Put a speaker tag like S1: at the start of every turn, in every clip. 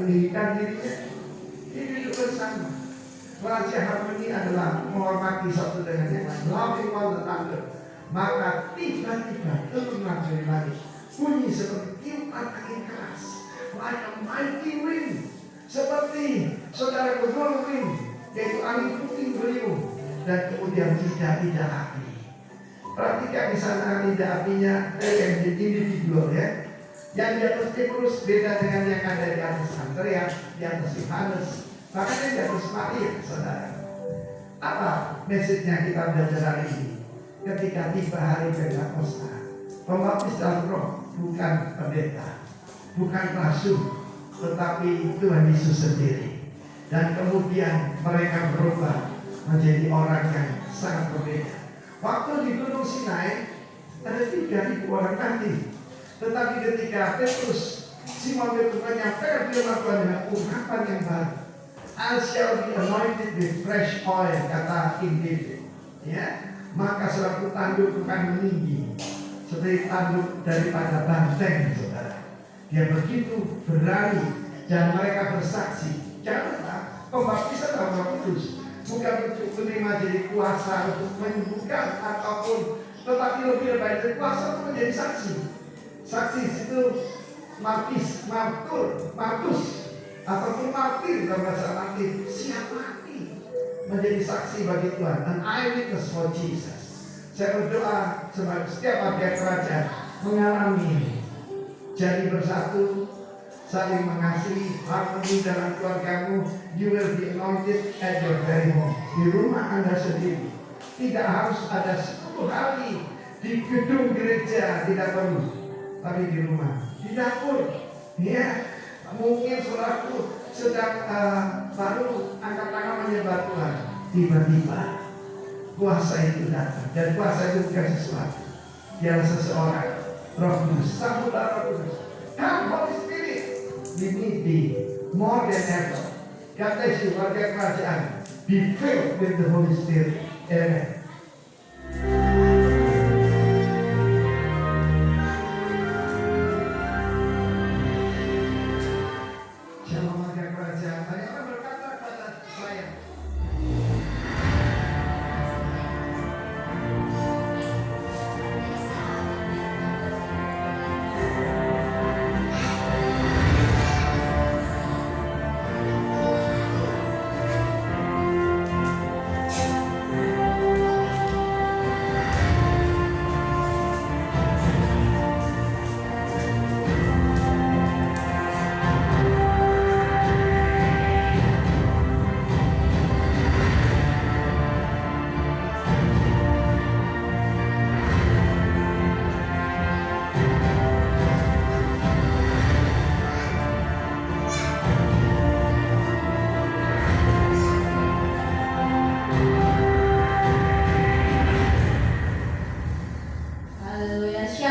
S1: meninggikan dirinya. Ini juga sama. Rahasia harmoni adalah menghormati satu dengan yang lain, loving one another. Maka tiba-tiba turunlah dari langit bunyi seperti tiupan angin keras, like a mighty wind, seperti saudara whirlwind, yaitu angin puting beliung, dan kemudian tidak api. Perhatikan di sana tidak apinya yang individual ya. Yang di atas Petrus beda dengan yang ada di atas Andreas, di atas Yohanes, bahkan yang di atas Maria, saudara. Apa message-nya kita belajar hari ini? Ketika tiba hari Pentakosta, pembaptis dalam Roh bukan pendeta, bukan rasul, tetapi Tuhan Yesus sendiri. Dan kemudian mereka berubah menjadi orang yang sangat berbeda. Waktu di Gunung Sinai ada 3.000 orang mati. Tetapi ketika Petrus, Simon Petrus menyampaikan firman Tuhan dengan ungkapan yang baru, I shall be anointed with fresh oil, kata King David. Ya, maka suatu tanduk akan meninggi seperti tanduk daripada banteng, saudara. Dia begitu berani dan mereka bersaksi. Janganlah pembaptisan Roh Kudus bukan untuk menerima jadi kuasa untuk menyembuhkan ataupun, tetapi lebih baik dari kuasa untuk menjadi saksi. Saksi itu martis, martus, ataupun martir dalam bahasa Latin, siap mati menjadi saksi bagi Tuhan, an eyewitness for Jesus. Saya berdoa sebagai setiap warga kerajaan mengalami jadi bersatu, saling mengasihi, harmoni dalam keluargamu. You will be anointed at your very home, di rumah Anda sendiri. Tidak harus ada 10 hari di gedung gereja, tidak perlu, tapi di rumah, di dapur. Ya, mungkin saudaraku sedang baru angkat tangan menyembah Tuhan, tiba-tiba kuasa itu datang, dan kuasa itu bukan sesuatu, dialah seseorang, Roh Kudus, sambutlah Roh Kudus. Come Holy Spirit, we need thee more than ever. God bless you, warga kerajaan. Be filled with the Holy Spirit. Amen. Shalom warga kerajaan. Tadi apa berkata kepada saya?
S2: Hallelujah.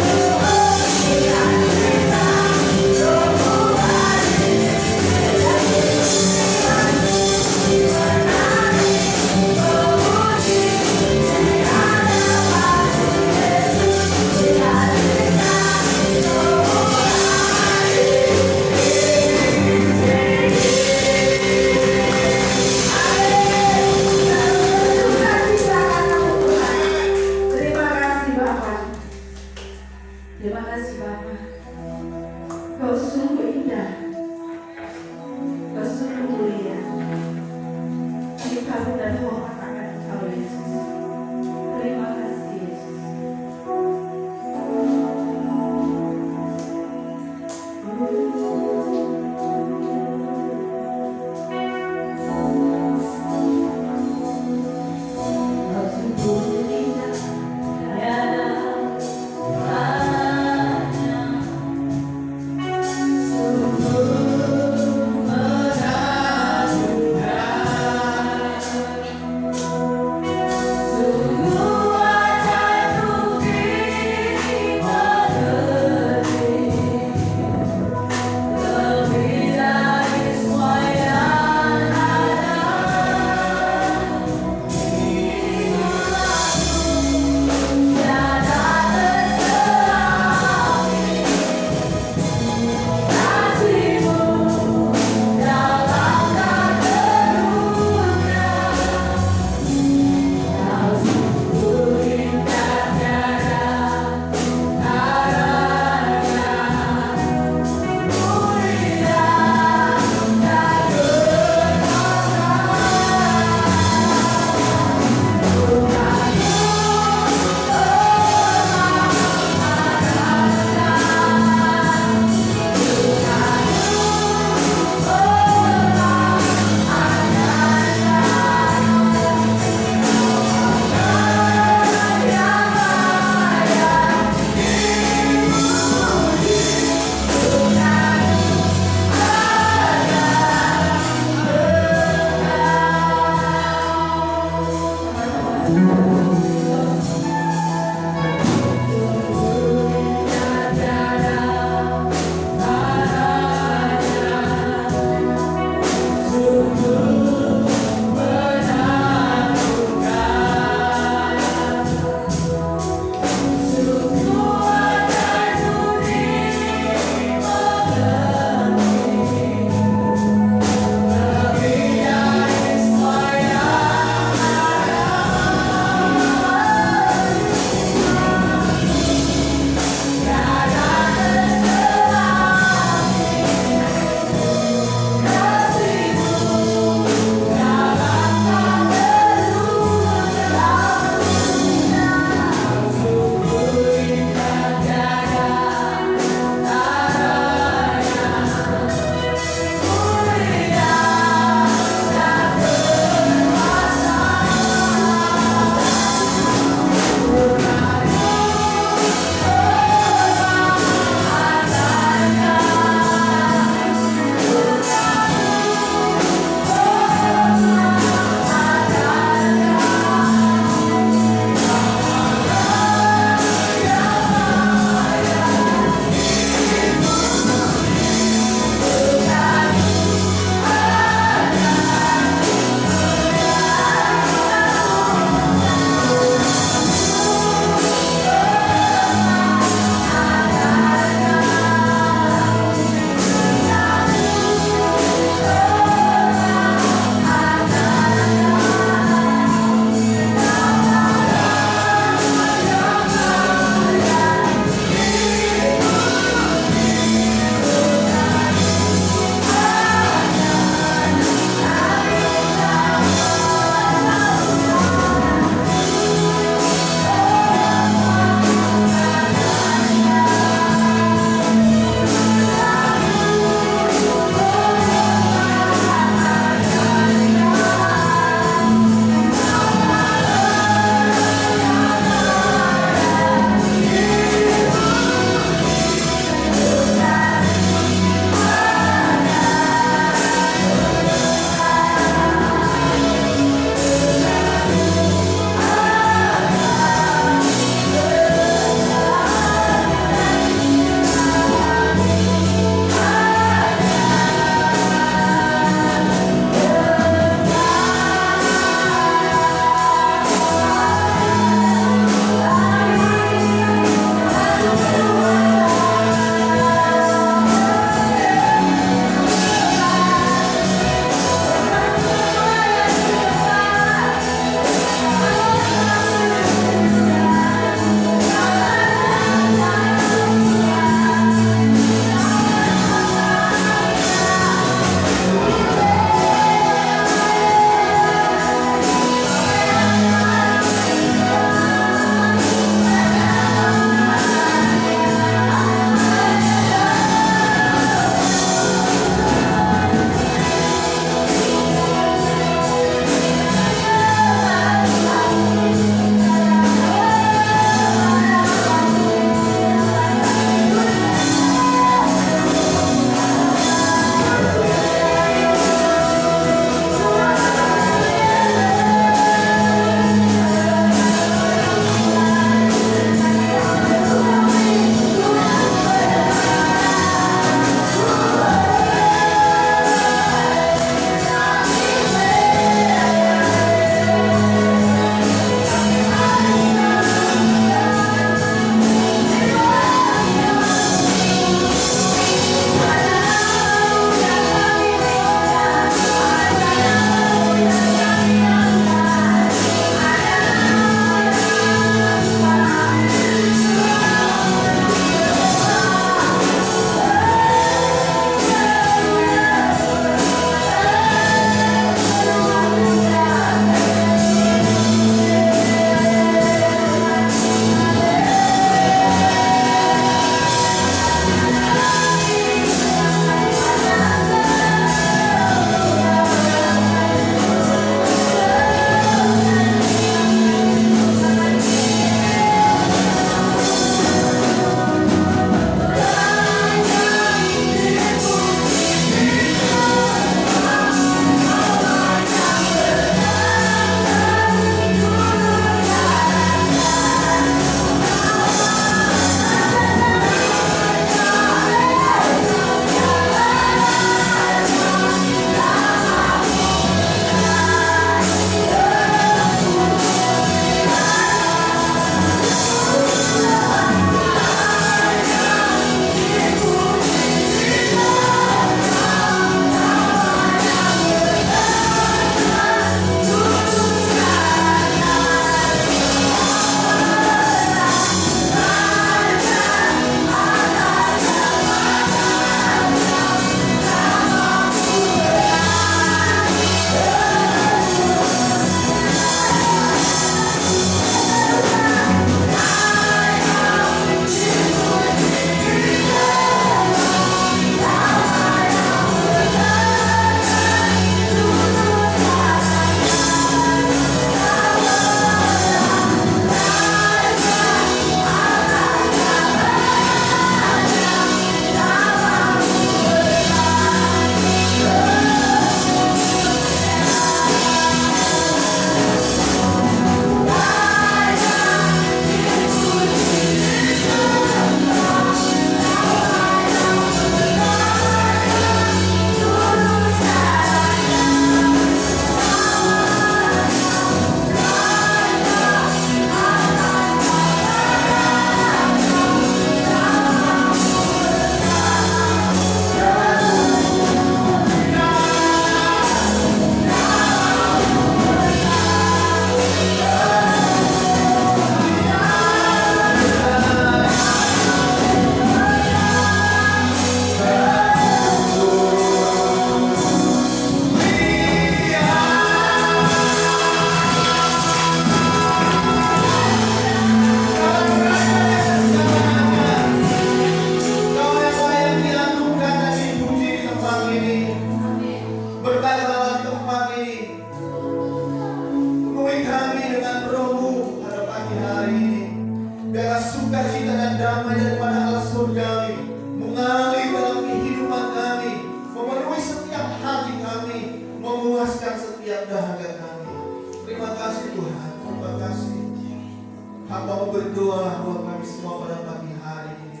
S2: Hamba berdoa buat kami semua pada pagi hari ini.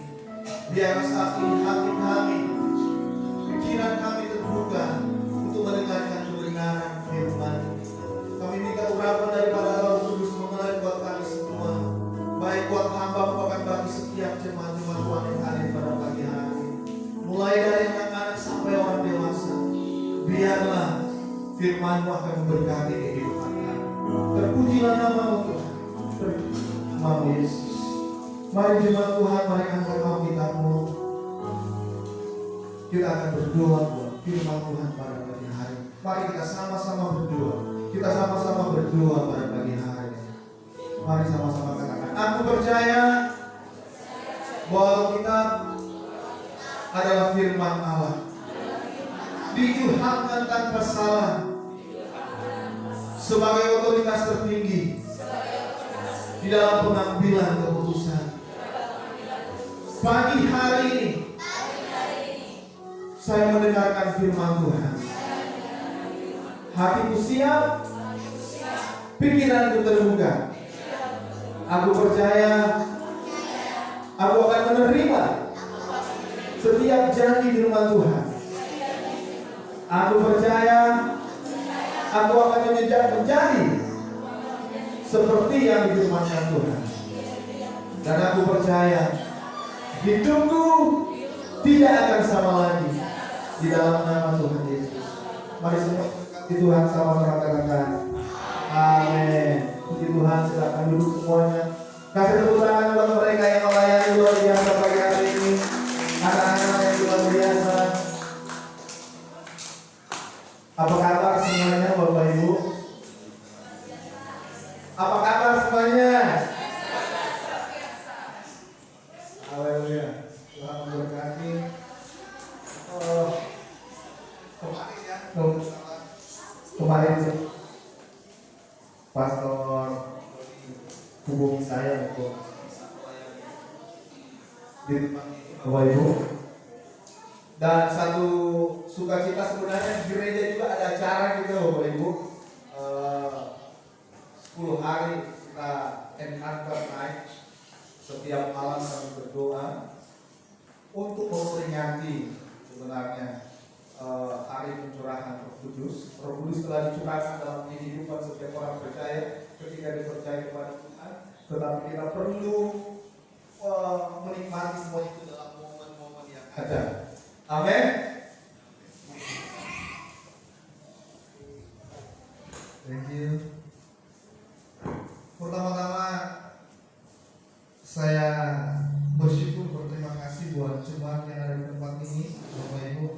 S2: Biarlah saat ini hati kami, pikiran kami terbuka untuk mendengarkan kebenaran firman. Kami minta urapan daripada Roh Kudus mengalir buat kami semua, baik buat hamba bahkan bagi setiap jemaat-jemaat Tuhan yang hadir pada pagi hari. Mulai dari anak-anak sampai orang dewasa, biarlah firman-Mu akan memberkati kehidupan kami. Terpujilah nama-Mu Tuhan. Terpujilah Yesus. Mari jemaat Tuhan, mari angkat Alkitab-Mu. Kita akan berdoa buat firman Tuhan pada pagi hari. Mari kita sama-sama berdoa. Kita sama-sama berdoa pada pagi hari. Mari sama-sama katakan, aku percaya bahwa Alkitab adalah firman Allah. Dituhankan tanpa salah sebagai otoritas tertinggi di dalam pengambilan keputusan. Pagi hari ini saya mendengarkan firman Tuhan. Hatiku siap, pikiranku terbuka. Aku percaya aku akan menerima setiap janji firman Tuhan. Aku percaya aku akan menjadi seperti yang difirmankan Tuhan. Dan aku percaya hidupku tidak akan sama lagi di dalam nama Tuhan Yesus. Mari semua puji Tuhan sama-sama katakan amin. Puji Tuhan, silakan duduk semuanya. Kasih tepuk tangan buat mereka yang melayani luar biasa pagi hari ini. Anak-anak yang luar biasa. Apa kabar semuanya Bapak Ibu? Apa kabar semuanya? Haleluya. Tuhan memberkati. Kemarin Pastor hubungi saya untuk di Bapak Ibu. Dan satu sukacita sebenarnya di gereja juga ada acara gitu Bapak Ibu. 10 hari kita encounter night. Setiap malam kami berdoa untuk memperingati sebenarnya hari pencurahan Roh Kudus. Roh Kudus telah dicurahkan dalam kehidupan setiap orang percaya ketika dipercaya kepada Tuhan. Tetapi kita perlu menikmati semua itu dalam momen-momen yang ada. Amin. Thank you. Pertama-tama saya bersyukur, berterima kasih buat jemaat yang ada di tempat ini, Bapak Ibu.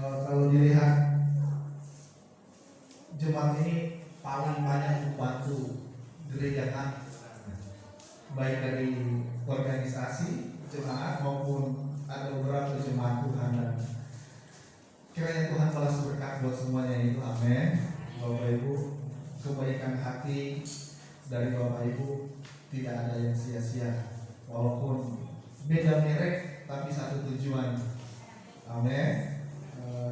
S2: Kalau dilihat jemaat ini paling banyak membantu gereja kami, baik dari organisasi jemaat maupun ada beberapa jemaat Tuhan. Dan kiranya Tuhan balas berkat buat semuanya itu, amin. Bapak Ibu, kebaikan hati dari Bapak Ibu tidak ada yang sia-sia, walaupun beda merek tapi satu tujuan, amin.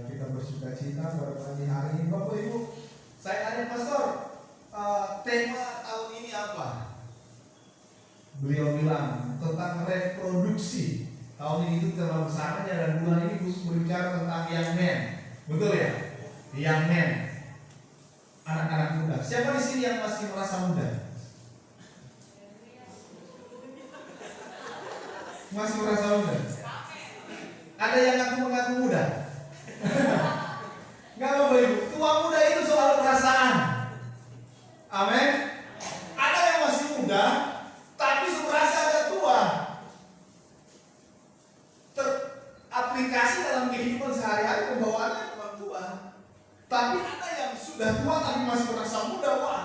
S2: Kita bersuka cita pada pagi hari ini. Bapak Ibu, saya tanya Pastor, tema tahun ini apa? Beliau bilang tentang reproduksi. Tahun ini itu tema besarnya dan bulan ini khusus berbicara tentang young men. Betul ya? Young men, anak-anak muda. Siapa di sini yang masih merasa muda? Masih merasa muda? Ada yang mengaku muda? Enggak Bapak Ibu, tua muda itu soal perasaan. Amin. Ada yang masih muda tapi merasa agak tua, teraplikasi dalam kehidupan sehari-hari, pembawaannya memang tua. Tapi ada yang sudah tua tapi masih merasa muda. Wah,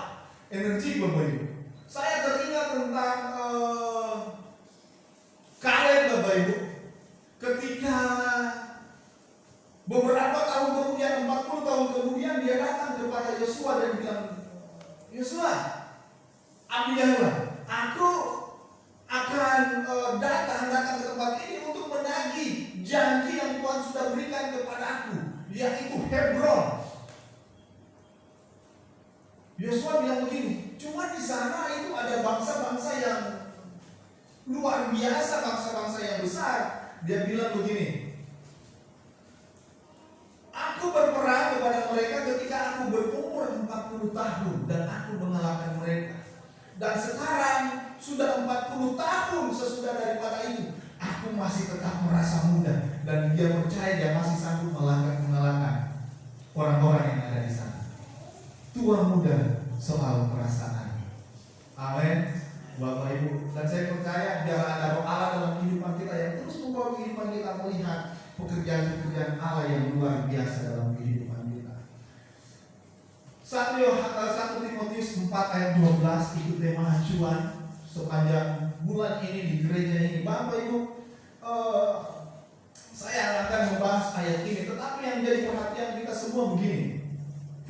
S2: energi Bapak Ibu. Saya teringat tentang Kaleb Bapak Ibu, ketika beberapa tahun kemudian, 40 tahun kemudian, dia datang kepada Yosua dan bilang, Yosua, ambillah, aku akan datang ke tempat ini untuk menagih janji yang Tuhan sudah berikan kepada aku, yaitu Hebron. Yosua bilang begini, cuma di sana itu ada bangsa-bangsa yang luar biasa, bangsa-bangsa yang besar. Dia bilang begini, aku berperang kepada mereka ketika aku berumur 40 tahun dan aku mengalahkan mereka. Dan sekarang sudah 40 tahun sesudah daripada itu, aku masih tetap merasa muda dan dia percaya dia masih sanggup mengalahkan orang-orang yang ada di sana. Tua muda soal perasaan. Amin. Bapak Ibu, dan saya percaya biar ada roh Allah dalam kehidupan kita yang terus membawa kehidupan kita melihat pekerjaan-pekerjaan Allah yang luar biasa dalam kehidupan kita. 1 Timotius 4 ayat 12 itu tema acuan sepanjang bulan ini di gereja ini. Bapak Ibu, saya akan membahas ayat ini, tetapi yang jadi perhatian kita semua begini.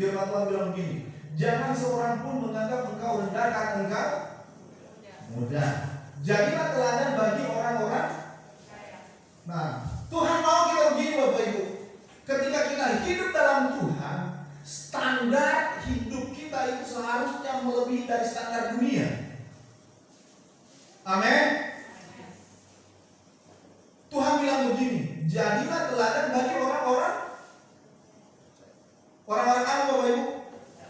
S2: Firman Tuhan bilang begini, jangan seorang pun menganggap engkau rendah karena engkau muda. Jadilah teladan bagi orang-orang. Nah, Tuhan mau kita begini Bapak Ibu. Ketika kita hidup dalam Tuhan, standar hidup kita itu seharusnya melebihi dari standar dunia. Amin. Tuhan bilang begini, jadilah teladan bagi orang-orang apa Bapak Ibu?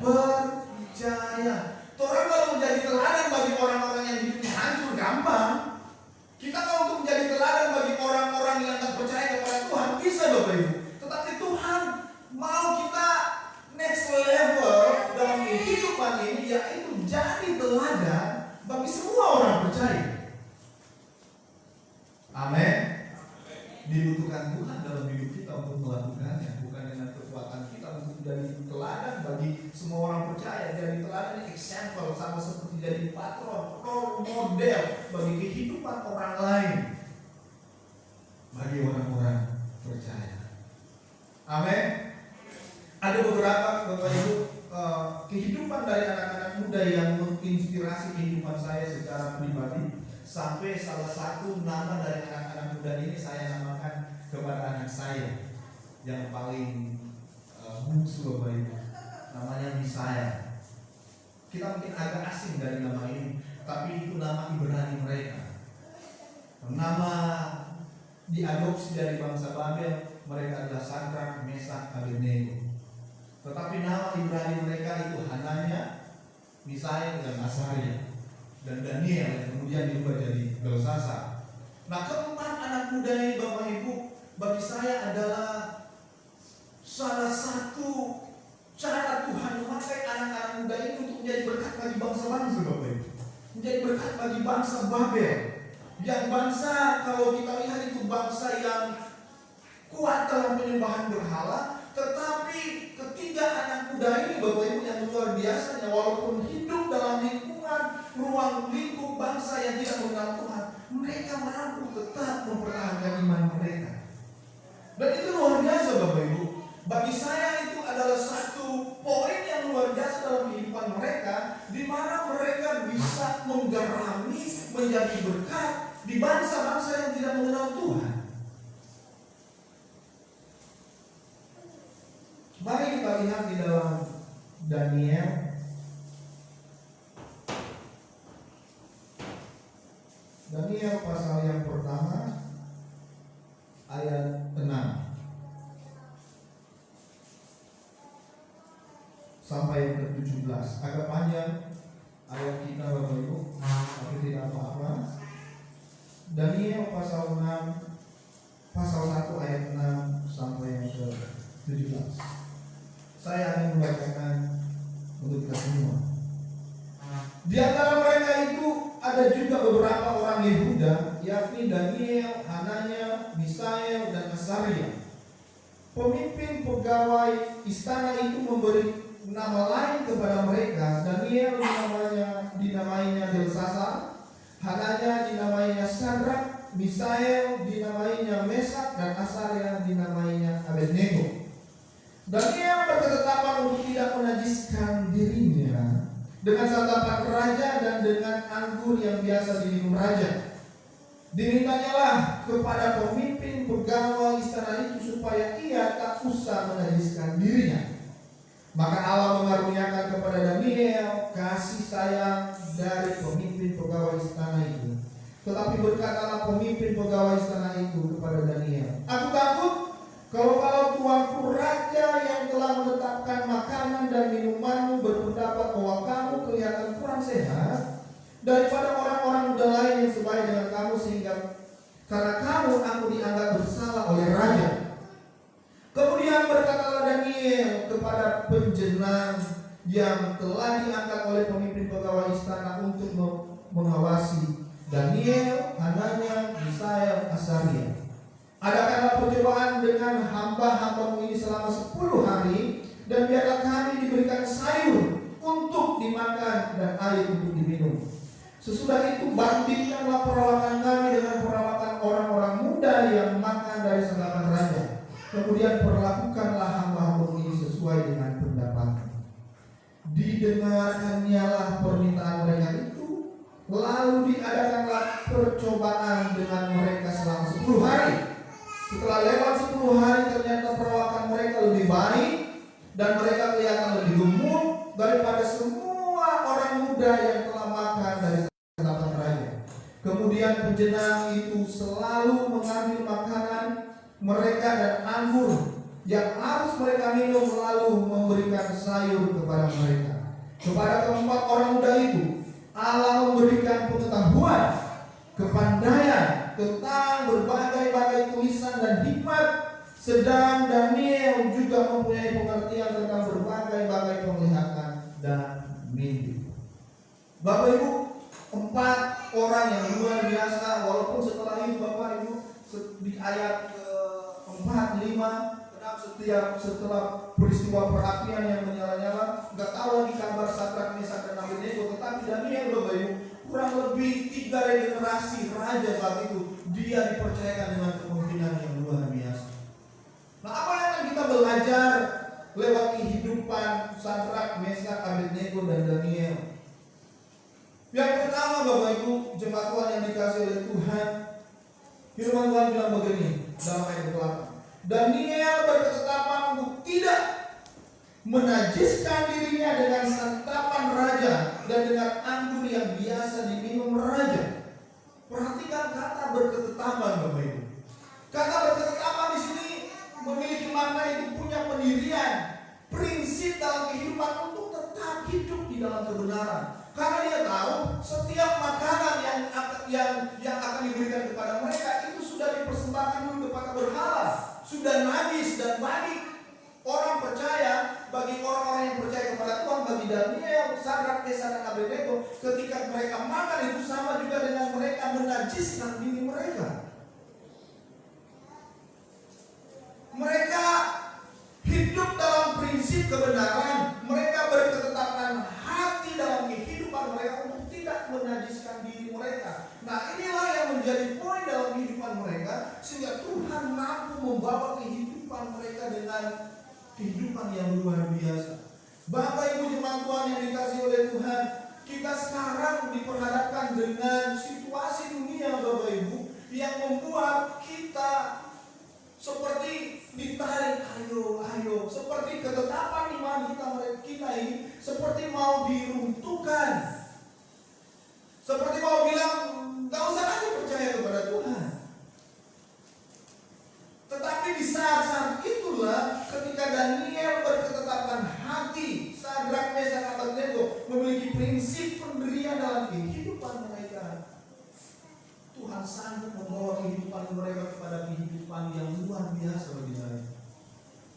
S2: Percaya. Orang kalau menjadi teladan bagi orang-orang yang hidupnya hancur gampang. Kita kalau untuk menjadi teladan bagi orang-orang yang tak percaya kepada Tuhan bisa Bapak Ibu. Tetapi Tuhan mau kita next level dalam kehidupan ini, yaitu jadi teladan bagi semua orang percaya. Amin. Dibutuhkan Tuhan dalam hidup kita untuk melakukannya, bukan dengan kekuatan kita untuk jadi teladan bagi semua orang percaya. Jadi teladan example, sama seperti jadi patron, role model bagi kehidupan orang lain, bagi orang-orang percaya. Amin. Ada beberapa Bapak Ibu kehidupan dari anak-anak muda yang menginspirasi kehidupan saya secara pribadi. Sampai salah satu nama dari anak-anak muda ini saya namakan kepada anak saya yang paling bungsu Bapak Ibu. Namanya Misaya. Kita mungkin agak asing dari nama ini, tapi itu nama Ibrani mereka. Nama diadopsi dari bangsa Babel, mereka adalah Sadrak, Mesak, Abednego. Tetapi nama Ibrani mereka itu Hananya, Misaya, dan Asaria, dan Daniel yang kemudian diubah jadi Belsasar. Nah, keempat anak muda ini Bapak Ibu, bagi saya adalah salah satu cara Tuhan memakai anak-anak muda ini untuk menjadi berkat bagi bangsa-bangsa Bapak Ibu. Menjadi berkat bagi bangsa Babel. Yang bangsa, kalau kita lihat itu bangsa yang kuat dalam penyembahan berhala. Tetapi ketiga anak muda ini Bapak Ibu yang luar biasanya, walaupun hidup dalam lingkungan ruang lingkup bangsa yang tidak mengenal Tuhan, mereka mampu tetap mempertahankan iman mereka. Dan itu luar biasa Bapak Ibu. Bagi saya itu adalah satu poin yang luar biasa dalam kehidupan mereka, di mana mereka bisa menggarami, menjadi berkat di bangsa-bangsa yang tidak mengenal Tuhan. Mari kita lihat di dalam Daniel pasal yang pertama ayat 6 sampai yang ke-17. Agak panjang ayat kita Bapak Ibu, tapi tidak apa-apa. Daniel pasal 1 ayat 6 sampai yang ke-17. Saya akan membacakan untuk kita semua. Di antara mereka itu ada juga beberapa orang Yehuda, yakni Daniel, Hananya, Misael, dan Asaria. Pemimpin pegawai istana itu memberi nama lain kepada mereka. Daniel dinamainya Belsasar, Hananya dinamainya Sadrak, Misael dinamainya Mesak, dan Asaria dinamainya Abednego. Daniel berketetapan untuk tidak menajiskan dirinya dengan santapan raja dan dengan anggur yang biasa diminum raja. Dimintanyalah kepada pemimpin pegawai istana itu supaya ia tak usah menajiskan dirinya. Maka Allah mengaruniakan kepada Daniel kasih sayang dari pemimpin pegawai istana itu. Tetapi berkatalah pemimpin pegawai istana itu kepada Daniel, "Aku takut kalau tuanku raja yang telah menetapkan makanan dan minumanmu berpendapat bahwa kamu kelihatan kurang sehat daripada orang-orang muda lain yang sebaya dengan kamu, sehingga karena kamu aku dianggap bersalah oleh raja." Kemudian berkatalah Daniel kepada penjenang yang telah diangkat oleh pemimpin pegawai istana untuk mengawasi Daniel, Hananya, Misael, Asaria, "Adakanlah percobaan dengan hamba-hambamu ini selama 10 hari, dan biarlah kami diberikan sayur untuk dimakan dan air untuk diminum. Sesudah itu bandingkanlah peralatan kami dengan peralatan orang-orang muda yang makan dari sanggapan raja. Kemudian perlakukanlah hamba-hambamu ini sesuai dengan pendapat." Didengarkannyalah permintaan mereka itu, lalu diadakanlah percobaan dengan mereka selama 10 hari. Setelah lewat 10 hari ternyata perawakan mereka lebih baik dan mereka kelihatan lebih gemuk daripada semua orang muda yang telah makan dari sanggapan raja. Kemudian penjenang itu selalu mengambil makanan mereka dan anggur yang harus mereka minum, lalu memberikan sayur kepada mereka. Kepada keempat orang muda itu Allah memberikan pengetahuan, kepandaian tentang berbagai-bagai tulisan dan hikmat, sedang Daniel juga mempunyai pengertian tentang berbagai-bagai penglihatan dan mimpi. Bapak Ibu, 4 orang yang luar biasa, walaupun setelah itu Bapak Ibu di ayat ke-4, 5, setelah peristiwa perapian yang menyala-nyala, nggak tahu lagi kabar Sadrak, Mesak, dan Abednego. Tetapi Daniel Bapak Ibu, kurang lebih 3 regenerasi raja saat itu, dia dipercayakan dengan kepemimpinan yang luar biasa. Nah, apa yang akan kita belajar lewat kehidupan Sadrak, Mesak, Abednego, dan Daniel? Yang pertama Bapak Ibu, jemaat Tuhan yang dikasih oleh Tuhan, firman Tuhan bilang begini dalam ayat ke-8. Daniel berketetapan untuk tidak menajiskan dirinya dengan santapan raja dan dengan anggur yang biasa diminum raja. Perhatikan kata berketetapan Bapak Ibu. Kata berketetapan di sini memiliki makna itu punya pendirian, prinsip dalam kehidupan untuk tetap hidup di dalam kebenaran. Karena dia tahu setiap makanan yang akan diberikan kepada mereka itu sudah dipersembahkan dulu kepada berhala, sudah najis. Dan bagi orang percaya, bagi orang-orang yang percaya kepada Tuhan, bagi Daniel, Sadrak, Mesak, dan Abednego, ketika mereka makan itu sama juga dengan mereka menajiskan diri mereka. Mereka hidup dalam prinsip kebenaran, mereka berketetapan hati dalam kehidupan mereka untuk tidak menajiskan diri mereka. Nah, inilah yang menjadi poin dalam kehidupan mereka, sehingga Tuhan mampu membawa kehidupan mereka dengan kehidupan yang luar biasa. Bapak Ibu jemaat Tuhan yang dikasihi oleh Tuhan, kita sekarang diperhadapkan dengan situasi dunia Bapak Ibu yang membuat kita seperti ditarik, ayo, seperti ketetapan iman kita ini seperti mau diruntuhkan, seperti mau bilang gak usah lagi percaya kepada Tuhan. Tetapi di saat-saat itulah ketika Daniel berketetapan hati, Sadrak, Mesak, Abednego memiliki prinsip pendirian dalam kehidupan mereka, Tuhan sanggup membawa kehidupan mereka kepada kehidupan yang luar biasa bagi mereka.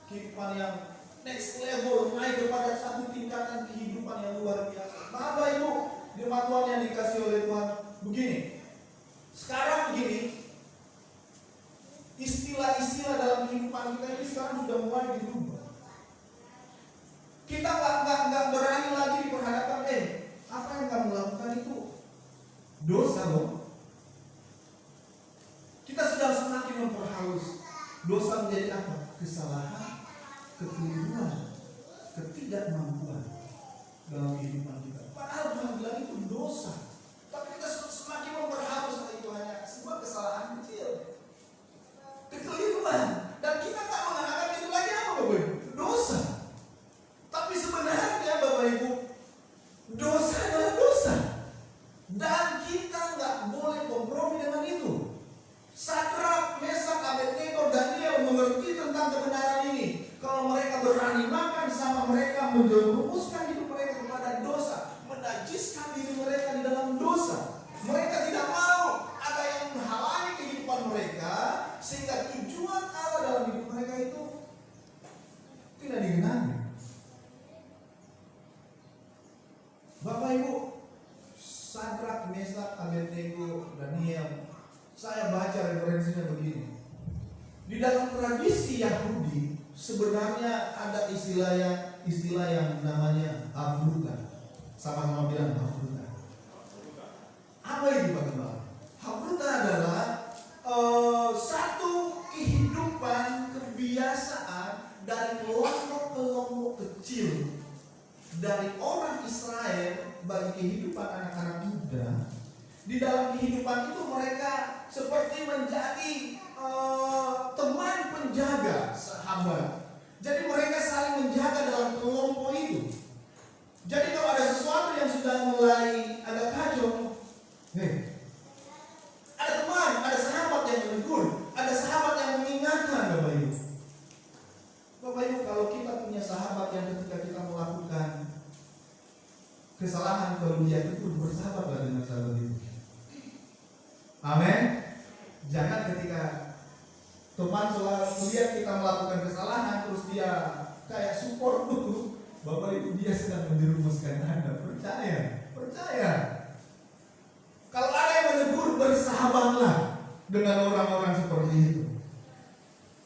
S2: Kehidupan yang next level, naik kepada satu tingkatan kehidupan yang luar biasa. Bapak Ibu, jemaat Tuhan yang dikasih oleh Tuhan, begini. Sekarang begini, istilah-istilah dalam kehidupan kita ini sekarang sudah mulai dirubah. Kita nggak berani lagi diperhadapkan, apa yang kamu lakukan itu dosa loh. Kita sedang semakin memperhalus dosa menjadi apa? Kesalahan, kekeliruan, ketidakmampuan dalam kehidupan kita. Padahal Tuhan bilang itu dosa, tapi kita semakin memperhalus itu hanya sebuah kesalahan kecil, kekeliruan, dan kita tak mengatakan itu lagi apa Bapak? Dosa. Tapi menjerumuskan hidup mereka kepada dosa, menajiskan diri mereka di dalam dosa. Mereka tidak mau ada yang menghalangi kehidupan mereka, sehingga tujuan Allah dalam hidup mereka itu tidak digenapi. Bapak Ibu, Sadrak, Mesak, Abednego, Daniel, saya baca referensinya begini. Di dalam tradisi Yahudi sebenarnya ada istilah yang namanya Havruta. Sama-sama bilang Havruta. Apa itu Pak Gembala? Havruta adalah satu kehidupan kebiasaan dari kelompok-kelompok kecil dari orang Israel bagi kehidupan anak-anak muda. Di dalam kehidupan itu mereka seperti menjadi teman penjaga sahabat. Jadi mereka saling menjaga dalam kelompok itu. Jadi kalau ada sesuatu yang sudah mulai agak kacau, ada teman, ada sahabat yang menegur, ada sahabat yang mengingatkan. Bapak Ibu, kalau kita punya sahabat yang ketika kita melakukan kesalahan, kalau dia tegur, bersahabatlah dengan sahabat itu. Amin. Jangan ketika teman selalu melihat kita melakukan kesalahan terus dia kayak support dulu, Bapak Ibu, dia sedang menjerumuskan Anda. Percaya. Kalau ada yang menegur, bersahabatlah dengan orang-orang seperti itu.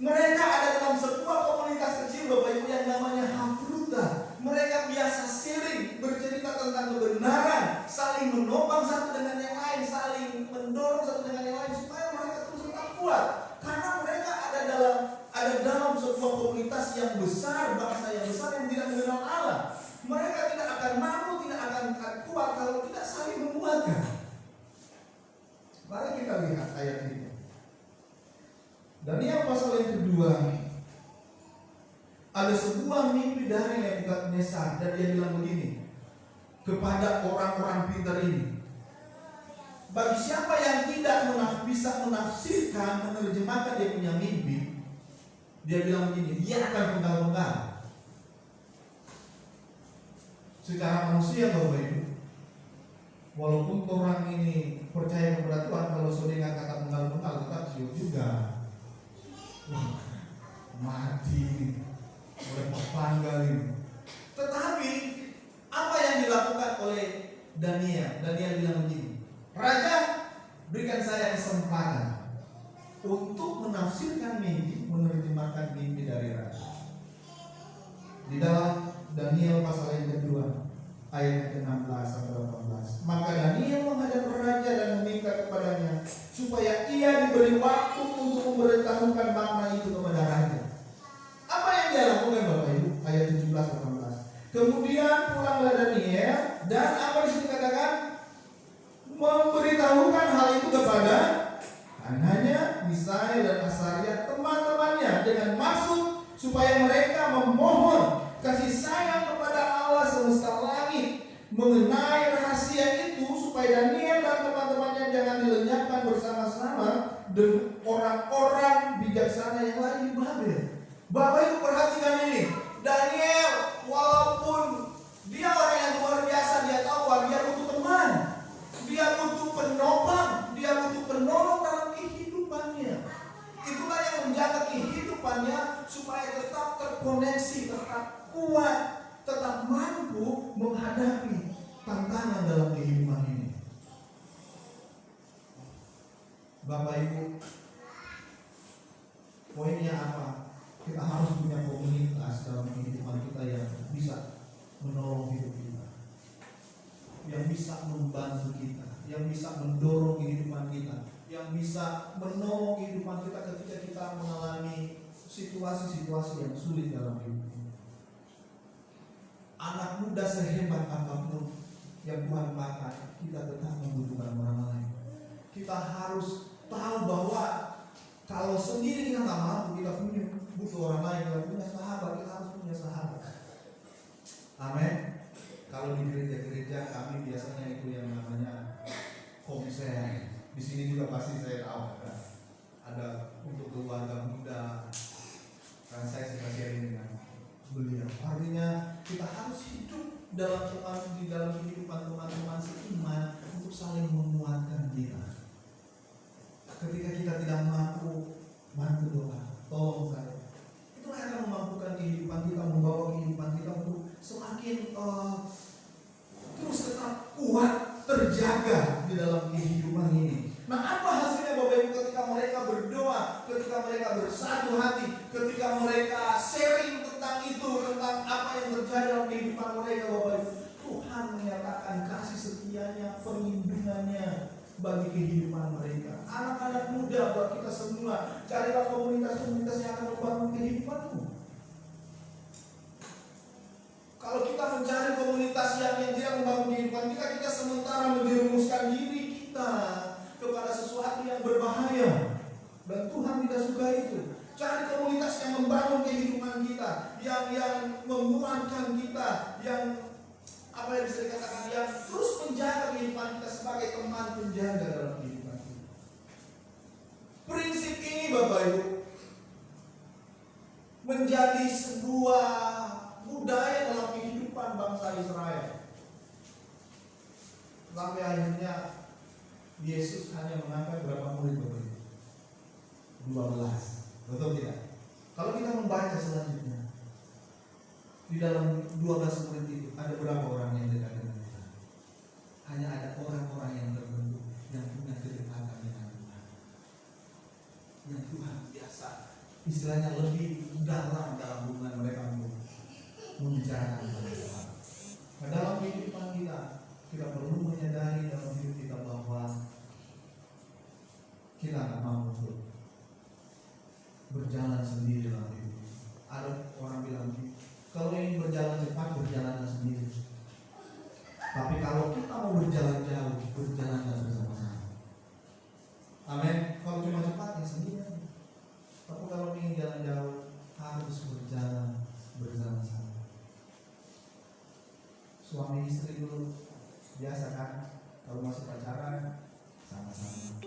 S2: Mereka ada dalam sebuah komunitas kecil, Bapak Ibu, yang namanya Havruta. Mereka biasa sharing, bercerita tentang kebenaran, saling menopang satu dengan yang lain, saling mendorong satu dengan yang lain supaya mereka terus tetap kuat. Karena mereka ada dalam sebuah komunitas yang besar, bangsa yang besar yang tidak mengenal Allah. Mereka tidak akan mampu, tidak akan kuat kalau tidak saling menguatkan. Mari kita lihat ayat ini. Daniel pasal yang kedua. Ada sebuah mimpi dari Nebukadnezar, dan dia bilang begini kepada orang-orang pintar ini. Bagi siapa yang tidak bisa menafsirkan, menerjemahkan dia punya mimpi, dia bilang begini, dia akan penggal-penggal. Secara manusia, Bapak Ibu, walaupun orang ini percaya kepada Tuhan, kalau sudah kata penggal-penggal tetap siup juga. Mati oleh panggal ini. Tetapi apa yang dilakukan oleh Daniel? Daniel bilang begini, Raja, berikan saya kesempatan untuk menafsirkan mimpi, menerjemahkan mimpi dari Raja. Di dalam Daniel pasal yang kedua, ayat ke-16 sampai 18. Maka Daniel menghadap Raja dan meminta kepadanya supaya ia diberi waktu untuk memberitahukan makna itu kepada Raja. Apa yang dia lakukan, Bapak Ibu? Ayat 17-18. Kemudian pulanglah Daniel, dan apa disitu katakan? Memberitahukan hal itu kepada Hananya, Misael dan Asaria, teman-temannya, dengan maksud supaya mereka memohon kasih sayang kepada Allah semesta langit mengenai rahasia itu, supaya Daniel dan teman-temannya jangan dilenyapkan bersama-sama dengan orang-orang bijaksana yang lain di Babel. Bapak Ibu, perhatikan ini. Daniel, walaupun dia orang yang luar biasa, dia tahu bahwa dia butuh teman, dia butuh penopang, dia butuh penolong dalam kehidupannya. Itulah yang menjaga kehidupannya supaya tetap terkoneksi, tetap kuat, tetap mampu menghadapi tantangan dalam kehidupan ini. Bapak Ibu, poinnya apa? Kita harus punya komunitas dalam kehidupan kita yang bisa menolong hidup kita, yang bisa membantu kita, yang bisa mendorong kehidupan kita, yang bisa menolong kehidupan kita ketika kita mengalami situasi-situasi yang sulit dalam hidup kita. Anak muda sehebat apapun yang Tuhan pakai, kita tetap membutuhkan orang lain. Kita harus tahu bahwa kalau sendiri kita nggak mampu, kita butuh orang lain. Kalau punya sahabat, kita harus punya sahabat. Amin. Kalau di gereja-gereja kami biasanya itu yang namanya komsel. Di sini juga pasti saya tahu ada untuk keluarga muda. Karena saya suka sharing dengan beliau. Artinya kita harus di dalam kehidupan teman-teman seiman untuk saling menguatkan kita. Ketika kita tidak mampu, bantu doa, tolong saya. Itu akan memampukan kehidupan kita, membawa kehidupan kita untuk semakin terus tetap kuat, terjaga di dalam kehidupan ini. Nah, apa hasilnya Bapak Ibu ketika mereka berdoa, ketika mereka bersatu hati, ketika mereka sharing tentang itu, tentang apa yang terjadi dalam kehidupan mereka, Bapak Ibu? Tuhan menyatakan kasih setianya, perlindungannya bagi kehidupan mereka. Anak-anak muda, buat kita semua, carilah komunitas-komunitas yang akan membangun kehidupanmu. Kalau kita mencari komunitas yang tidak membangun kehidupan kita, kita sementara menjerumuskan diri kita kepada sesuatu yang berbahaya. Dan Tuhan tidak suka itu. Cari komunitas yang membangun kehidupan kita, yang menguatkan kita, yang apa yang bisa dikatakan, yang terus menjaga kehidupan kita sebagai teman penjaga dalam kehidupan kita. Prinsip ini Bapak Ibu menjadi sebuah budaya dalam kehidupan bangsa Israel. Sampai akhirnya Yesus hanya mengangkat berapa murid Bapak Ibu? 12. Betul tidak? Kalau kita membaca selanjutnya, di dalam 12 murid itu ada berapa orang yang dekat dengan Tuhan? Hanya ada orang-orang yang tertentu yang punya kedekatan dengan Tuhan. Yang Tuhan biasa, istilahnya lebih dalam hubungan mereka untuk membicarakan tentang Tuhan. Nah, dalam kehidupan kita perlu menyadari dalam hidup kita bahwa kita tidak mampu untuk berjalan sendiri dalam hidup. Ada orang bilang, kalau ingin berjalan cepat, berjalanlah sendiri. Tapi kalau kita mau berjalan jauh, berjalanlah bersama-sama. Amin. Kalau cuma cepat ya sendiri. Tapi kalau ingin jalan jauh, harus berjalan bersama-sama. Suami istri dulu biasa kan, kalau masih pacaran sama-sama.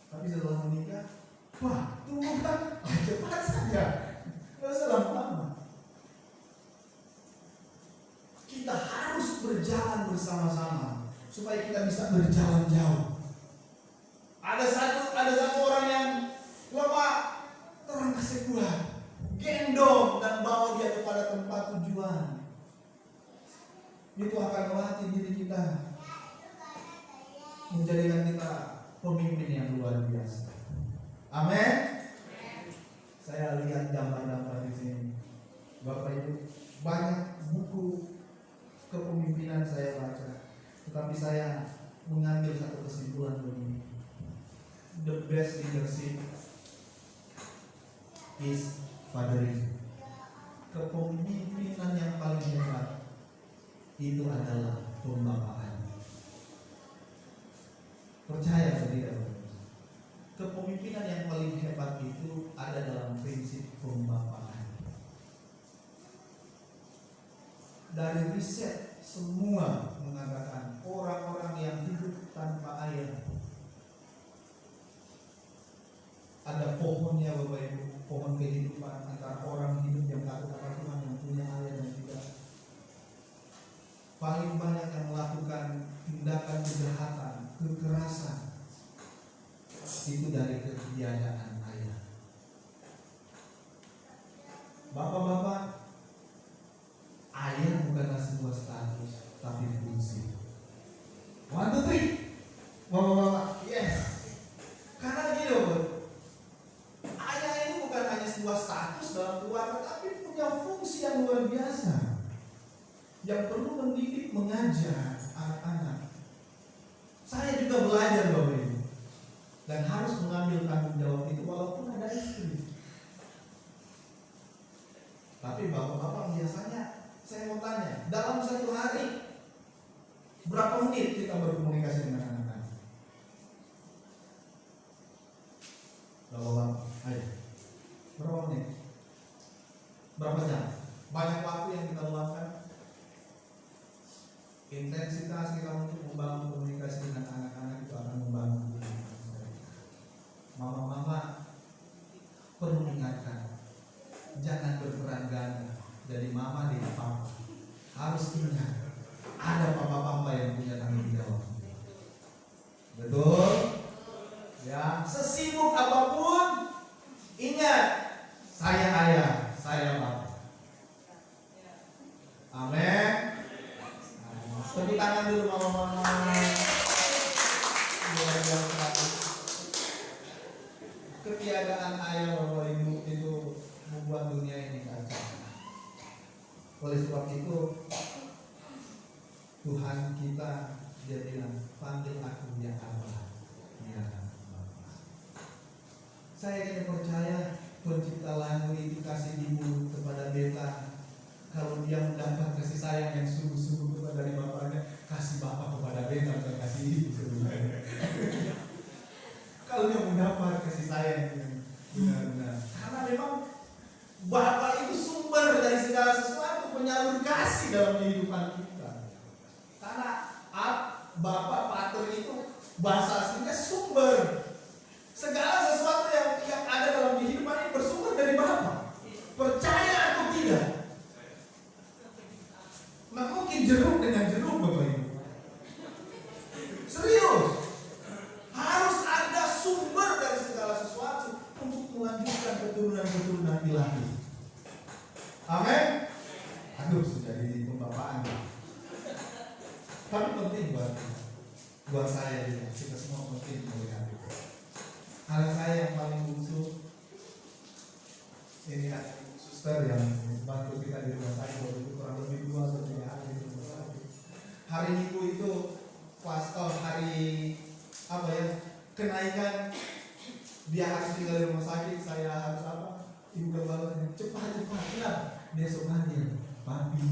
S2: Tapi setelah menikah, wah tunggu kan, cepat saja, nggak usah lama-lama. Kita harus berjalan bersama-sama supaya kita bisa berjalan jauh. Ada satu orang yang lemah, orang kasih kuat, gendong dan bawa dia kepada tempat tujuan. Itu akan melatih diri kita, menjadikan kita pemimpin yang luar biasa. Amin. Saya lihat gambar-gambar di sini, Bapak Ibu, banyak buku kepemimpinan saya baca, tetapi saya mengambil satu kesimpulan begini: the best leadership is fathering. Kepemimpinan yang paling hebat itu adalah pembapaan. Percaya atau tidak? Kepemimpinan yang paling hebat itu ada dalam prinsip pembapaan. Dari riset semua mengatakan orang-orang yang hidup tanpa ayah, ada pohonnya Bapak Ibu, pohon kehidupan antara orang hidup yang takut akan Tuhan, yang punya ayah dan tidak. Paling banyak yang melakukan tindakan kejahatan, kekerasan, itu dari ketiadaan ayah. Bapak-bapak, ayah bukanlah sebuah status, tapi fungsi. 1, 2, 3. Bapak-bapak, yes. Karena gini Bapak, ayah ini bukan hanya sebuah status dalam keluarga, tapi punya fungsi yang luar biasa, yang perlu mendidik, mengajar anak-anak. Saya juga belajar Bapak Ibu, dan harus mengambil tanggung jawab itu walaupun ada istri. Tapi bapak-bapak biasanya, saya mau tanya, dalam satu hari berapa menit kita berkomunikasi dengan anak-anak? Bapak-bapak, ayo, berapa menit? Berapa jam? Banyak waktu yang kita luangkan. Intensitas kita untuk membangun komunikasi dengan anak-anak itu akan membangun mereka. Mama-mama perlu ingatkan, jangan berperan ganda dari mama dari papa. Harus ingat, ada papa-papa yang punya tanggung jawab. Betul? Ya, sesibuk apapun, ingat, saya ayah, saya bapak. Amin. Tepuk tangan dulu mama-mama. Luar biasa. Ketiadaan ayah bapak ibu itu membuat dunia ini kacau. Oleh sebab itu Tuhan kita, dia bilang, panggil aku ya Allah, ya Bapa. Saya tidak percaya pencipta langit itu kasih ibu kepada beta. Kalau dia mendapat kasih sayang yang sungguh-sungguh kepada dari bapaknya, kasih bapak kepada beta, bukan kasih ibu sebenarnya. Kalau dia mendapat kasih sayang yang benar-benar, karena memang bapak itu sumber dari segala sesuatu, penyalur kasih dalam kehidupan kita. Karena bapak pater itu bahasa aslinya sumber. Segala sesuatu yang ada dalam kehidupan ini bersumber dari bapak. Percaya atau tidak? Nah, mungkin jeruk dengan jeruk bapak ibu. Serius. Harus ada sumber dari segala sesuatu untuk melanjutkan keturunan-keturunan ilahi. Amin. Aduh, sudah jadi pembapaan. Tapi penting buat saya juga. Kita semua penting melihat itu. Anak saya yang paling bungsu, ini ada suster yang bantu kita di rumah sakit waktu itu kurang lebih 2 atau 3 hari di rumah sakit. Hari Minggu itu pas hari apa ya, kenaikan, dia harus tinggal di rumah sakit, saya harus apa, ibu gembala cepat ya, besok hari papi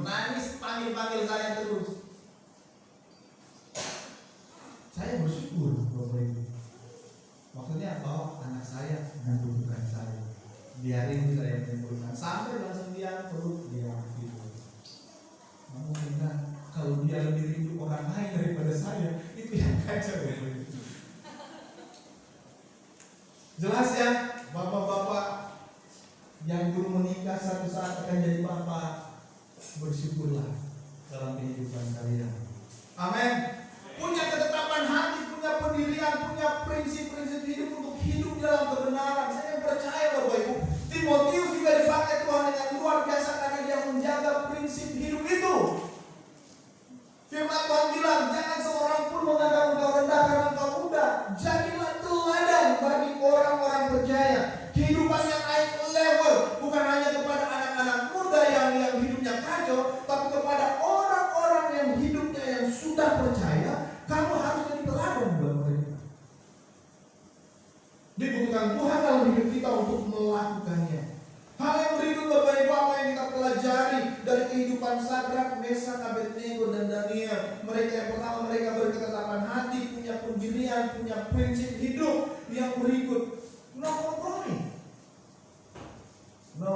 S2: menangis, panggil saya terus. Saya bersyukur bapak ibu, maksudnya bahwa anak saya membutuhkan saya, biarin saya membutuhkan, sampai langsung dia perut dia gitu. Mungkin kan kalau dia lebih rindu orang lain daripada saya, itu yang kacau ya. Jelas ya, bapak-bapak yang belum menikah satu saat akan jadi bapak, bersyukurlah dalam kehidupan kalian. Amin. Punya ketetapan hati, punya pendirian, punya prinsip-prinsip hidup untuk hidup dalam kebenaran. Saya percaya bapak ibu, Timotius juga dipakai Tuhan dengan luar biasa karena dia menjaga prinsip hidup itu. Firman Tuhan bilang, jangan seorang pun menganggap engkau rendah karena engkau muda. Jadilah teladan bagi orang-orang percaya. Kehidupan yang naik level bukan hanya kepada anak-anak muda yang hidupnya kacau, tapi kepada orang-orang yang hidupnya yang sudah percaya. Kamu harus jadi teladan buat mereka. Dibutuhkan Tuhan dalam hidup kita untuk melakukannya. Hal yang berikut Bapak Ibu, apa yang kita pelajari dari kehidupan Sadrak, Mesak, Abednego dan Daniel. Mereka yang pertama, mereka berketetapan hati, punya pendirian, punya prinsip hidup. Yang berikut, no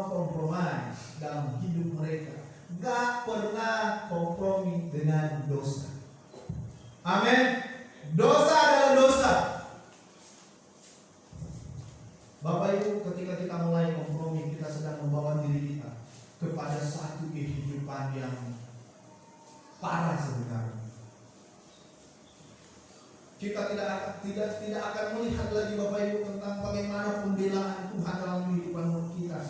S2: compromise dalam hidup mereka. Gak pernah kompromi dengan dosa. Amin. Dosa adalah dosa. Bapak Ibu, ketika kita mulai kompromi, kita sedang membawa diri kita kepada satu kehidupan yang parah sebenarnya. Kita tidak akan melihat lagi Bapak Ibu tentang bagaimana pembelaan Tuhan dalam kehidupan kita.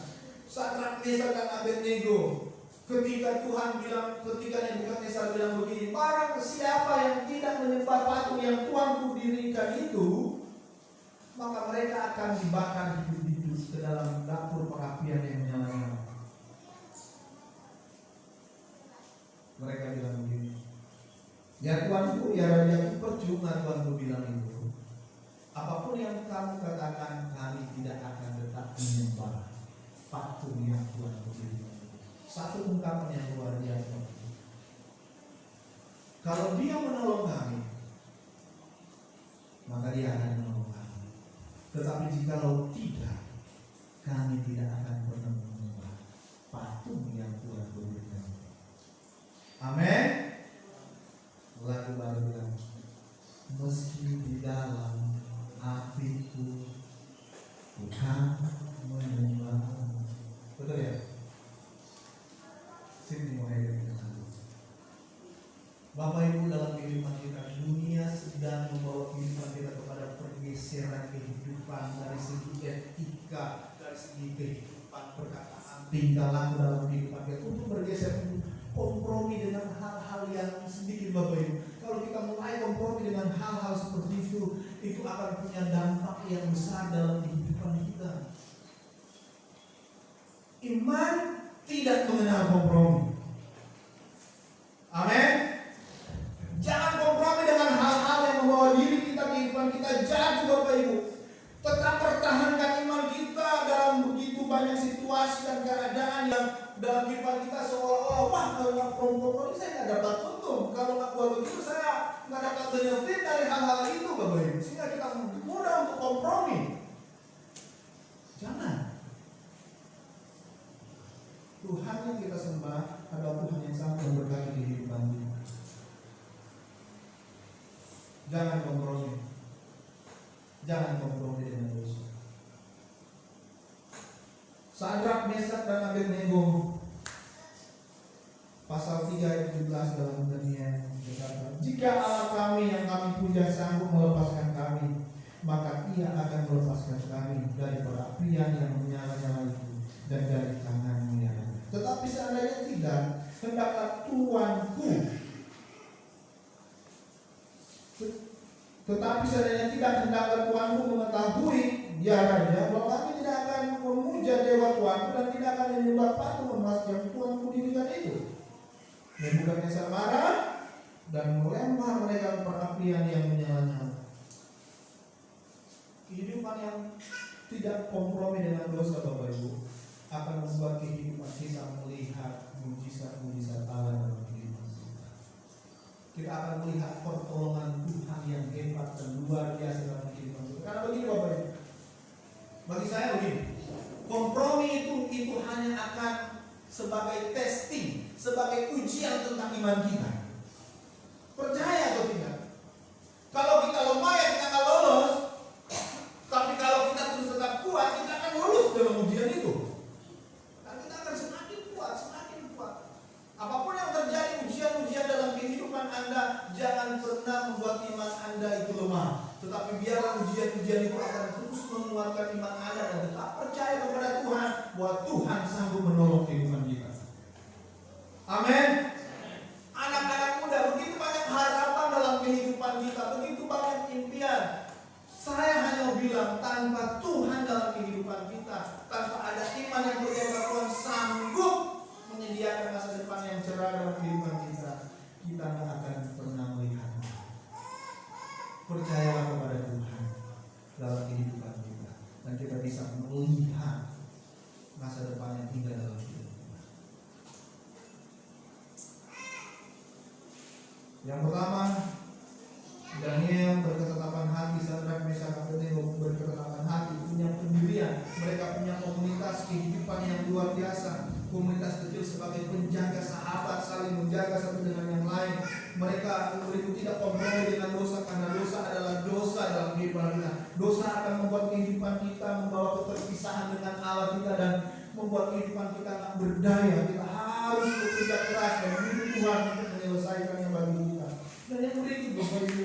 S2: Sadrak, Mesak dan Abednego, ketika Nebukadnezar bilang begini, barang siapa yang tidak menyembah patung yang Tuhan dirikan itu, maka mereka akan dibakar hidup-hidup ke dalam dapur perapian yang menyala-nyala. Mereka bilang begini, ya Tuanku, ya Rajaku, percuma Tuanku bilang itu. Apapun yang kamu katakan, kami tidak akan tetap menyembah patung yang Tuanku dirikan. Satu ungkapan yang luar biasa. Kalau dia menolong kami, maka dia akan menolong kami. Tetapi jikalau tidak, kami tidak akan pernah menyembah patung yang Tuhan berikan. Amin. Lagu baru bilang, meski di dalam hatiku bukan menyembah. Betul ya? etika, dari segi kehidupan, perkataan, tingkah laku dalam kehidupan kita, untuk bergeser kompromi dengan hal-hal yang sedikit Bapak Ibu. Kalau kita mulai kompromi dengan hal-hal seperti itu akan punya dampak yang besar dalam kehidupan kita. Iman tidak mengenal kompromi. Amin. Jangan kompromi dengan hal-hal yang membawa diri kita, kehidupan kita jatuh Bapak Ibu. Tetap pertahankan iman kita dalam begitu banyak situasi dan keadaan yang dalam kehidupan kita seolah-olah, wah kalau nggak kompromi saya nggak dapat untung, kalau nggak buat begitu saya nggak dapat benefit dari hal-hal itu Bapak Ibu, sehingga kita mudah untuk kompromi. Jangan. Tuhan yang kita sembah adalah Tuhan yang sangat memberkati kehidupan kita. Jangan kompromi. Jangan kompromi dengan dosa. Sadrak, Mesak, dan Abednego, pasal 3 ayat 17 dalam Daniel berkata, jika Allah kami yang kami puja sanggup melepaskan kami, maka Ia akan melepaskan kami dari perapian yang menyala-nyala itu dan dari tangan-Mu yang ada. Tetapi seandainya tidak, hendaklah Tuanku. Tetapi seandainya tidak, hendaklah Tuanku mengetahui, ya Raja, bahwa kami tidak akan memuja dewa Tuanku dan tidak akan menyembah patung emas yang Tuanku dirikan itu. Nebukadnezar marah dan melempar mereka ke perapian yang menyala-nyala. Kehidupan yang tidak kompromi dengan dosa Bapak Ibu akan membuat kehidupan kita melihat mujizat-mujizat Allah dalam kehidupan kita. Kita akan melihat pertolongan Tuhan yang hebat dan luar biasa dalam kehidupan kita. Karena begini Bapak Ibu, bagi saya begini, kompromi itu hanya akan sebagai testing, sebagai ujian tentang iman kita. Percaya atau tidak? Kalau kita lemah ya kita akan lolos. Tapi kalau kita terus tetap kuat, kita akan lulus dalam ujian itu. Dan kita akan semakin kuat, semakin kuat. Apapun yang terjadi, ujian-ujian dalam kehidupan Anda, jangan pernah membuat iman Anda itu lemah. Tetapi biarlah ujian-ujian itu akan terus menguatkan iman Anda dan tetap percaya kepada Tuhan bahwa Tuhan sanggup menolong kehidupan kita. Amin. Anak-anak muda, begitu banyak harapan dalam kehidupan kita, begitu banyak impian. Saya hanya bilang, tanpa Tuhan dalam kehidupan kita, tanpa ada iman yang berjaga, Tuhan sanggup menyediakan masa depan yang cerah dalam kehidupan kita, kita tidak akan pernah melihatnya. Percayalah kepada Tuhan dalam kehidupan kita, dan kita bisa melihat masa depan yang indah dalam hidup kita. Yang pertama, Daniel berketetapan hati, Sadrak, Mesak, Abednego berketetapan hati, punya pendirian. Mereka punya komunitas kehidupan yang luar biasa. Komunitas kecil sebagai penjaga sahabat, saling menjaga satu dengan yang lain. Mereka tidak kompromi dengan dosa, karena dosa adalah dosa dalam kehidupan kita. Dosa akan membuat kehidupan kita membawa keterpisahan dengan Allah kita dan membuat kehidupan kita tak berdaya. Kita harus bekerja keras dan menuntut Tuhan untuk menyelesaikannya bagi kita. Dan yang berikut Bapak Ibu,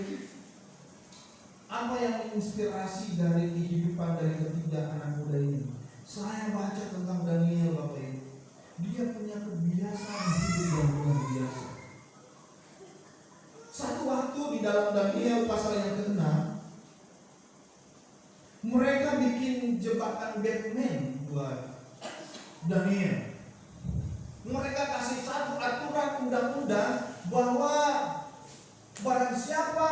S2: apa yang menginspirasi dari kehidupan dari ketiga anak muda ini? Saya baca tentang Daniel Bapak Ibu. Dia punya kebiasaan hidup yang luar biasa. Satu waktu di dalam Daniel pasal yang ke-6, mereka bikin jebakan Batman buat Daniel. Mereka kasih satu aturan undang-undang bahwa barang siapa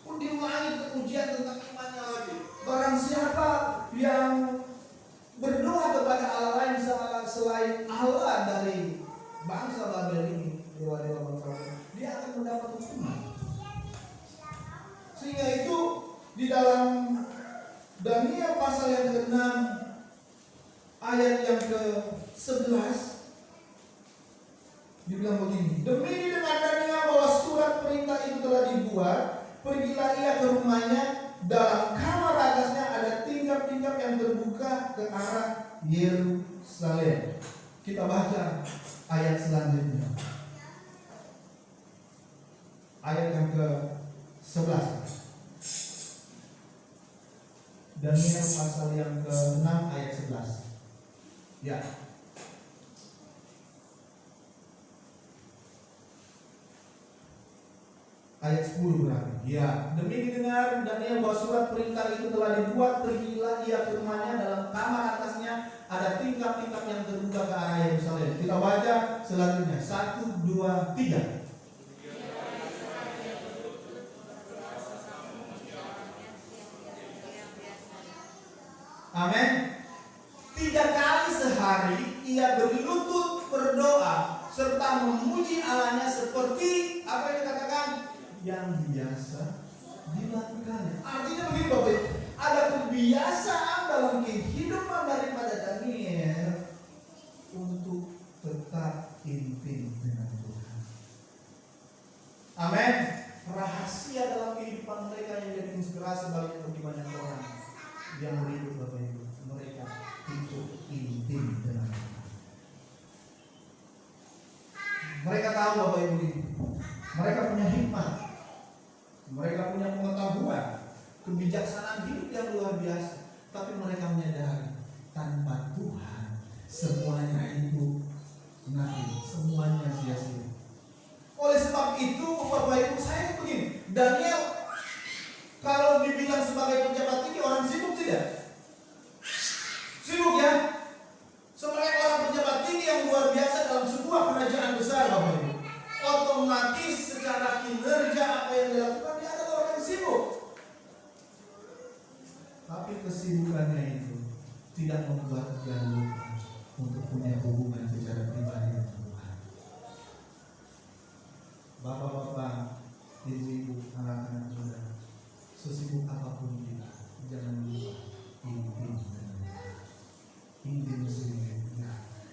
S2: pun diulangi ujian tentang imannya lagi. Barang siapa yang berdoa kepada Allah lain selain Allah dari bangsa Babel ini, dewa-dewa bangsa Babel, dia akan mendapat hukuman. Sehingga itu di dalam Daniel pasal yang ke-6 ayat yang ke-11 dibilang begini, demi dengan Daniel bahwa surat perintah itu telah dibuat, pergilah ia ke rumahnya, dalam kamar atasnya ada tingkap-tingkap yang terbuka ke arah Yerusalem. Kita baca ayat selanjutnya, ayat yang ke-11. Daniel pasal yang ke-6 Ya. Ayat 10 berarti. Ya, demi didengar Daniel bahwa surat perintah itu telah dibuat, pergilah ia ke rumahnya, dalam kamar atasnya ada tingkap-tingkap yang terbuka ke arah Yerusalem. Kita baca selanjutnya. 1, 2, 3. Amin. 3 kali sehari ia berlutut berdoa serta memuji Allahnya seperti apa yang dikatakan yang biasa dilakukannya. Artinya begini Bapak Ibu, ada kebiasaan dalam kehidupan daripada Daniel untuk tetap intim dengan Tuhan. Amin. Rahasia dalam kehidupan mereka yang jadi inspirasi bagi banyak orang yang hidup Bapak Ibu, mereka hidup intim dengan Tuhan. Mereka tahu Bapak Ibu ini, mereka punya hikmat, mereka punya pengetahuan, kebijaksanaan hidup yang luar biasa. Tapi mereka menyadari tanpa Tuhan semuanya itu nanti, semuanya sia-sia. Oleh sebab itu Bapak Ibu, saya begini, Daniel kalau dibilang sebagai pejabat tinggi, orang sibuk tidak? Sibuk ya? Sebagai orang pejabat tinggi yang luar biasa dalam sebuah kerajaan besar Bapak Ibu, otomatis secara kinerja apa yang dilakukan dia adalah orang yang sibuk. Tapi kesibukannya itu tidak membuat dia lupa untuk punya hubungan secara pribadi dengan Tuhan. Bapak-bapak, ibu-ibu, anak-anak muda, sesibuk apapun kita, jangan lupa intim dengan Tuhan. Intim sendiri.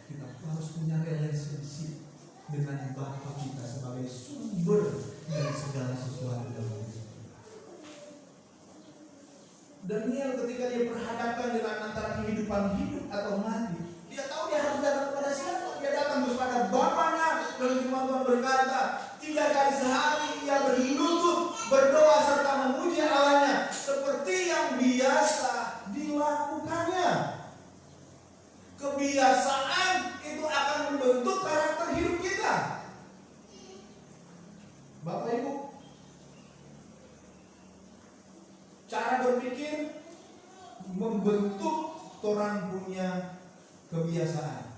S2: Kita harus punya relationship dengan Bapa kita sebagai sumber dari segala sesuatu dalam hidup. Daniel ketika dia berhadapan dengan antara kehidupan hidup atau mati, dia tahu dia harus datang kepada siapa. Dia datang kepada Bapaknya, dan firman Tuhan berkata, 3 kali sehari ia berlutut berdoa serta memuji Allahnya seperti yang biasa dilakukannya. Kebiasaan itu akan membentuk karakter hidup kita. Bapak Ibu, cara berpikir membentuk orang punya kebiasaan.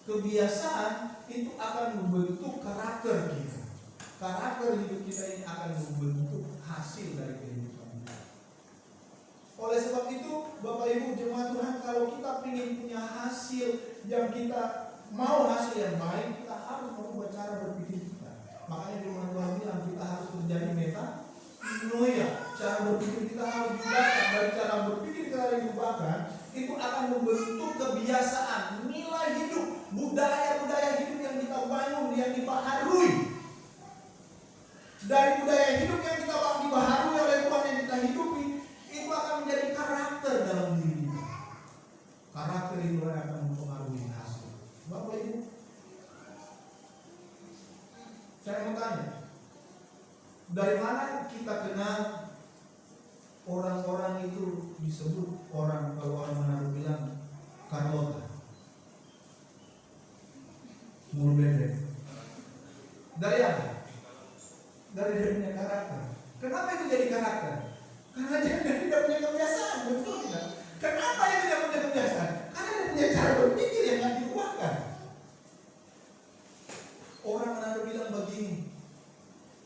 S2: Kebiasaan itu akan membentuk karakter kita. Karakter hidup kita ini akan membentuk hasil dari kehidupan kita. Oleh sebab itu, Bapak Ibu jemaat Tuhan, kalau kita ingin punya hasil yang kita mau hasil yang baik, kita harus merubah cara berpikir kita. Makanya firman Tuhan bilang kita harus terjadi metanoia. Cara berpikir kita harus diubahkan. Dari cara berpikir kita diubahkan, itu akan membentuk kebiasaan, nilai hidup, budaya-budaya hidup yang kita bangun, yang dibaharui. Dari budaya hidup yang kita dibaharui oleh Tuhan yang kita hidupi, itu akan menjadi karakter dalam diri kita. Karakter itu akan mempengaruhi hasil. Bapak Ibu, saya mau tanya, dari mana kita kenal orang-orang itu disebut orang, kalau orang Manado bilang Carlota, Mulbede? Dari apa? Dari dia punya karakter. Kenapa itu jadi karakter? Karena dia tidak punya kebiasaan, betul tidak? Kenapa dia tidak punya kebiasaan? Karena dia punya cara berpikir yang tidak diubahkan. Orang Manado bilang begini,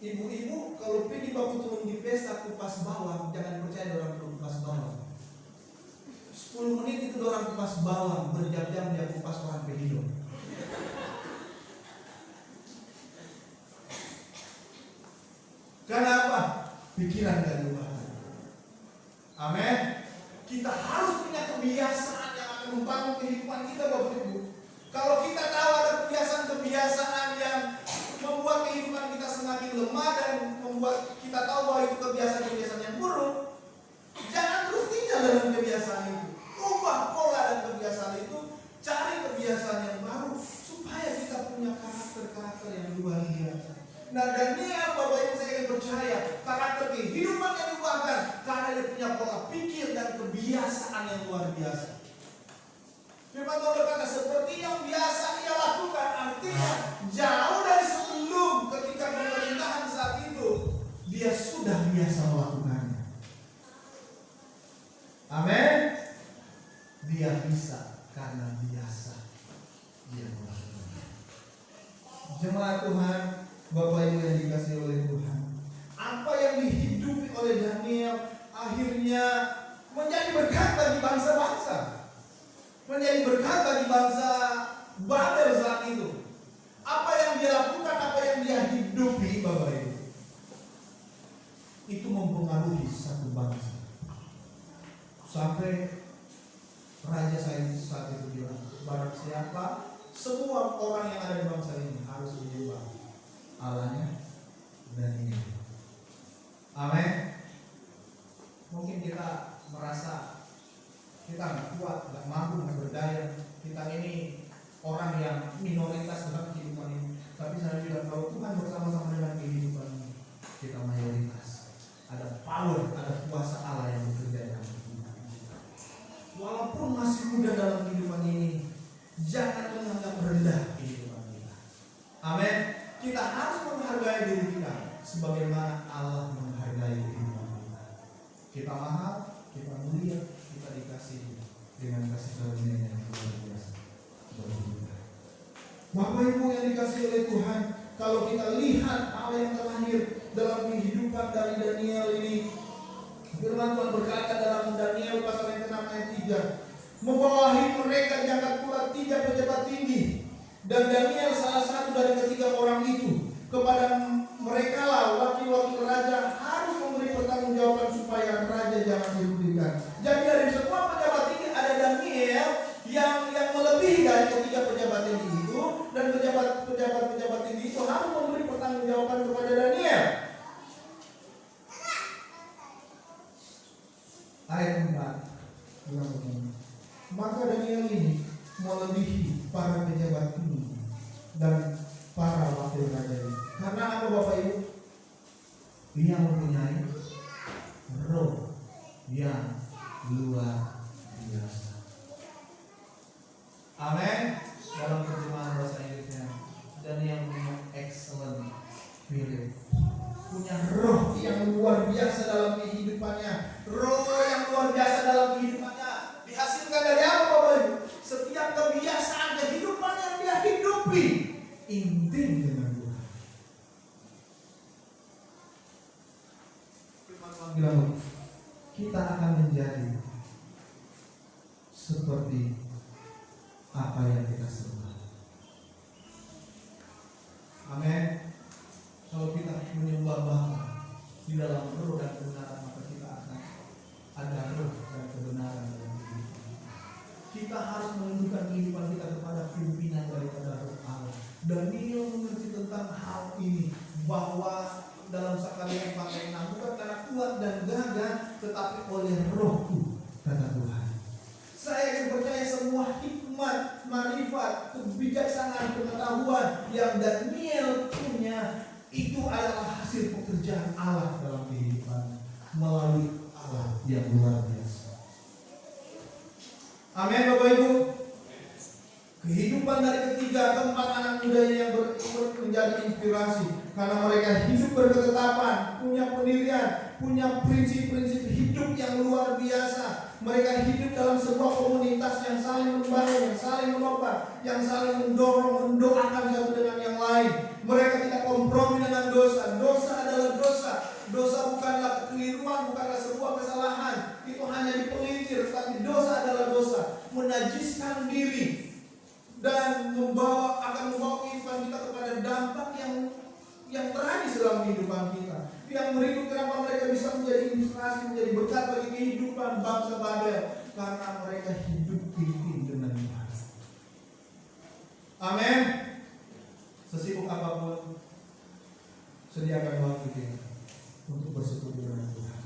S2: ibu-ibu kalau pergi baku turun di pesta kupas bawang, jangan percaya orang kupas bawang. 10 menit itu orang kupas bawang, berjam-jam dia kupas orang pehidup. Kenapa? Pikiran dan diubahkan. Amin. Kita harus punya kebiasaan yang akan membangun kehidupan kita, Bapak Ibu. Kalau kita tahu ada kebiasaan-kebiasaan yang membuat kehidupan kita semakin lemah dan membuat kita tahu bahwa itu kebiasaan-kebiasaan yang buruk, jangan terus tinggal dalam kebiasaan itu. Ubah pola dan kebiasaan itu, cari kebiasaan yang baru supaya kita punya karakter-karakter yang luar biasa. Nah, Daniel, Bapak Ibu saya percaya karakter kehidupan yang diubahkan karena dia punya pola pikir dan kebiasaan yang luar biasa. Firman Tuhan berkata seperti yang biasa ia lakukan, artinya jauh dari sebelum ketika pemerintahan saat itu dia sudah biasa melakukannya. Amin. Dia bisa karena biasa dia melakukannya. Jemaat Tuhan, Bapak Ibu yang dikasihi oleh Tuhan, apa yang dihidupi oleh Daniel akhirnya menjadi berkat bagi bangsa-bangsa, menjadi berkat bagi bangsa Babel saat itu. Apa yang dia lakukan, apa yang dia hidupi, Bapak Ibu, itu mempengaruhi satu bangsa. Sampai Raja saat itu bilang, barang siapa, semua orang yang ada di bangsa ini harus menyembah Allahnya dan ini. Amin. Mungkin kita merasa kita nggak kuat, nggak mampu, nggak berdaya. Kita ini orang yang minoritas dalam kehidupan ini. Tapi saya bilang kalau Tuhan bersama-sama dengan kehidupan ini, kita mayoritas. Ada power, ada kuasa Allah yang bekerja dalam kehidupan kita. Walaupun masih muda dalam kehidupan ini, jangan menganggap rendah kehidupan kita. Amin. Kita harus menghargai diri kita sebagaimana Allah menghargai kehidupan kita. Kita mahal, kita mulia, kita dikasihi dengan kasih karunia yang luar biasa. Bapak Ibu yang dikasihi oleh Tuhan, kalau kita lihat apa yang terlahir dalam kehidupan dari Daniel ini, firman Tuhan berkata dalam Daniel pasal yang ke-6 ayat 3, membawahi mereka diangkat pula 3 pejabat tinggi, dan Daniel salah satu dari ketiga orang itu. Kepada mereka lah wakil-wakil raja harus memberi pertanggungjawaban supaya raja jangan dirugikan. Jadi dari semua pejabat tinggi ada Daniel yang melebihi dari ketiga pejabat tinggi itu, dan pejabat tinggi itu harus memberi pertanggungjawaban kepada Daniel. Ayat 4 bilang begini, maka Daniel ini melebihi para pejabat tinggi dan para wakil raja ini. Karena apa Bapak Ibu? Dia mempunyai roh yang luar biasa. Amin. Dalam terjemahan bahasa Inggrisnya, Daniel punya excellent spirit, punya roh yang luar biasa dalam kehidupannya. Roh yang luar biasa dalam kehidupannya dihasilkan dari apa Bapak Ibu? Setiap kebiasaan kehidupan yang dia hidupi intim dengan Tuhan. Firman Tuhan bilang, kita akan menjadi seperti apa yang kita sembah. Amin. Kalau kita menyembah Bapa di dalam roh dan kebenaran, maka kita akan ada roh dan kebenaran dalam kehidupan kita. Kita harus menunjukkan kehidupan kita kepada pimpinan daripada roh Allah. Daniel mengerti tentang hal ini, bahwa dalam Sakaria 4:6 bukan karena kuat dan gagah, tetapi oleh rohku, kata Tuhan. Saya akan percaya semua hikmat, marifat, kebijaksanaan, pengetahuan yang Daniel punya itu adalah hasil pekerjaan Allah dalam kehidupan melalui Allah yang luar biasa. Amin Bapak Ibu. Kehidupan dari ketiga, keempat anak muda yang menjadi inspirasi karena mereka hidup berketetapan, punya pendirian, punya prinsip-prinsip hidup yang luar biasa. Mereka hidup dalam sebuah komunitas yang saling membangun, yang saling menopang, yang saling mendorong, mendoakan satu dengan yang lain. Mereka tidak kompromi dengan dosa. Dosa adalah dosa. Dosa bukanlah kekeliruan, bukanlah sebuah kesalahan. Itu hanya dipelintir, tapi dosa adalah dosa. Menajiskan diri dan akan membawa kehidupan kita kepada dampak yang tragis dalam kehidupan kita. Yang berikut, kenapa mereka bisa menjadi inspirasi, menjadi berkat bagi kehidupan bangsa Babel, karena mereka hidup pimpin dengan Tuhan. Amin. Sesibuk apapun, sediakan waktu kita untuk bersekutu dengan Tuhan.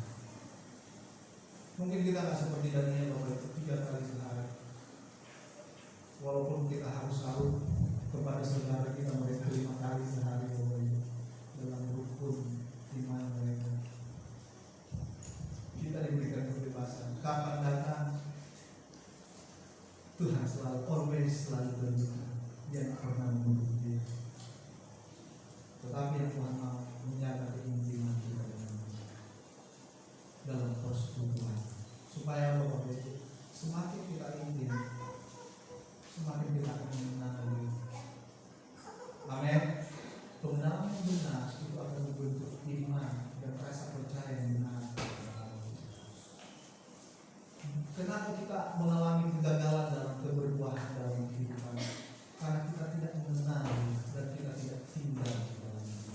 S2: Mungkin kita nggak seperti Daniel Bapak 3 kali sehari. Walaupun kita harus selalu kepada saudara kita mereka 5 kali sehari Bapak Ibu, dalam rukun iman mereka. Kita diberikan kebebasan kapan datang, Tuhan selalu selalu berbuka. Dia tidak pernah membunuh dia. Tetapi yang Tuhan mau menjaga keintiman kita dalam persekutuan, supaya Bapak Ibu semakin kita intim, semakin kita akan mengenali. Amin. Pengenalan yang benar itu akan membentuk iman dan rasa percaya yang benar. Kenapa kita mengalami kegagalan dalam keberbuahan dalam kehidupan? Karena kita tidak mengenali dan kita tidak tinggal di dalam itu.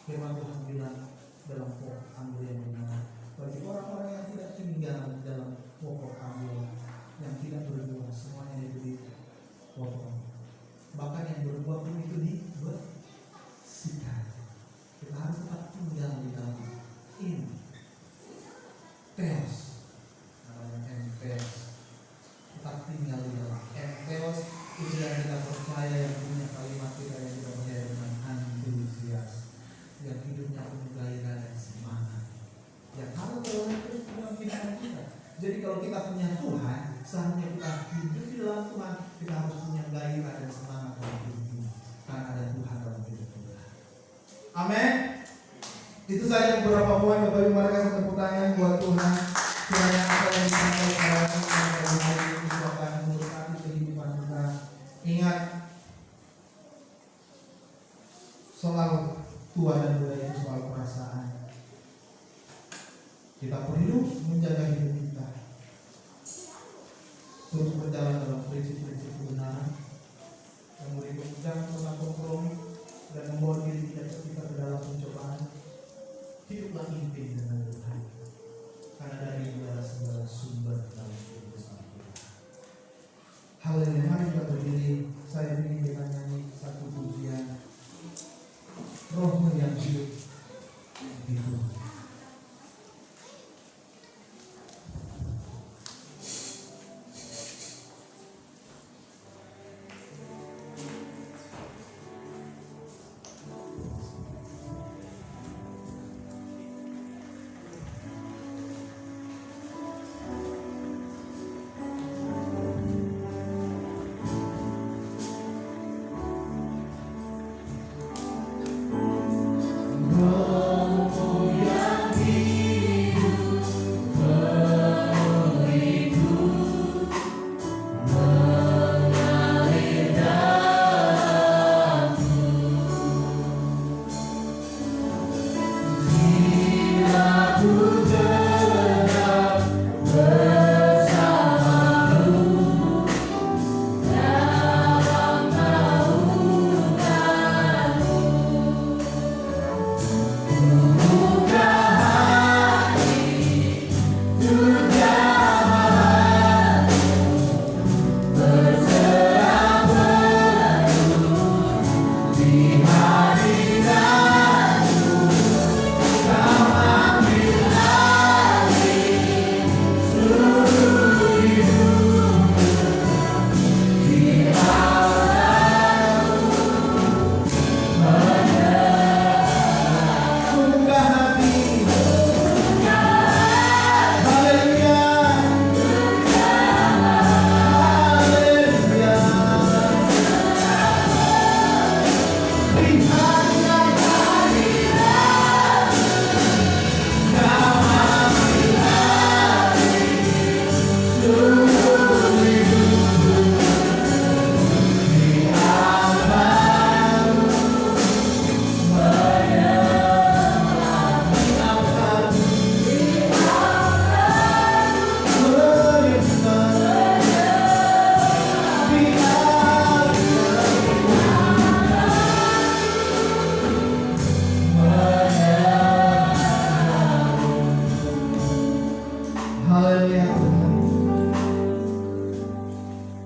S2: Firman Tuhan bilang dalam pokok ambil yang benar, bagi orang-orang yang tidak tinggal dalam pokok ambil yang tidak berbuah, semuanya diberi potong. Bahkan yang berbuah pun itu dibersihkan. Kita harus tetap tinggal di dalam ini. Teos. Enteos, tetap tinggal di dalam enteos itu yang kita percaya, yang punya kalimat kita yang kita percaya dengan antusias, yang hidupnya penuh gairah dan semangat, yang harus terus dalam kehidupan kita. Jadi kalau kita punya Tuhan, seharusnya kita hidup di dalam Tuhan, kita harus punya gairah dan semangat dalam hidup ini, karena ada Tuhan dalam hidup kita. Amin. Itu saja beberapa poin. Bapak Ibu, mari kasih tepuk tangan buat Tuhan. Kiranya apa yang disampaikan pada hari ini akan memberkati kehidupan kita. Ingat, soal tua dan muda itu soal perasaan. Kita perlu menjaga hidup kita, terus berjalan dalam prinsip-prinsip kebenaran, kemudian jangan pernah kompromi dan membawa diri kita ke dalam pencobaan. Hiduplah intim dengan Tuhan, karena dari segala sumber dalam hidup kita. Haleluya. Mari kita berdiri. Saya ingin kita nyanyi satu pujian, Rohmu yang hidup di Tuhan.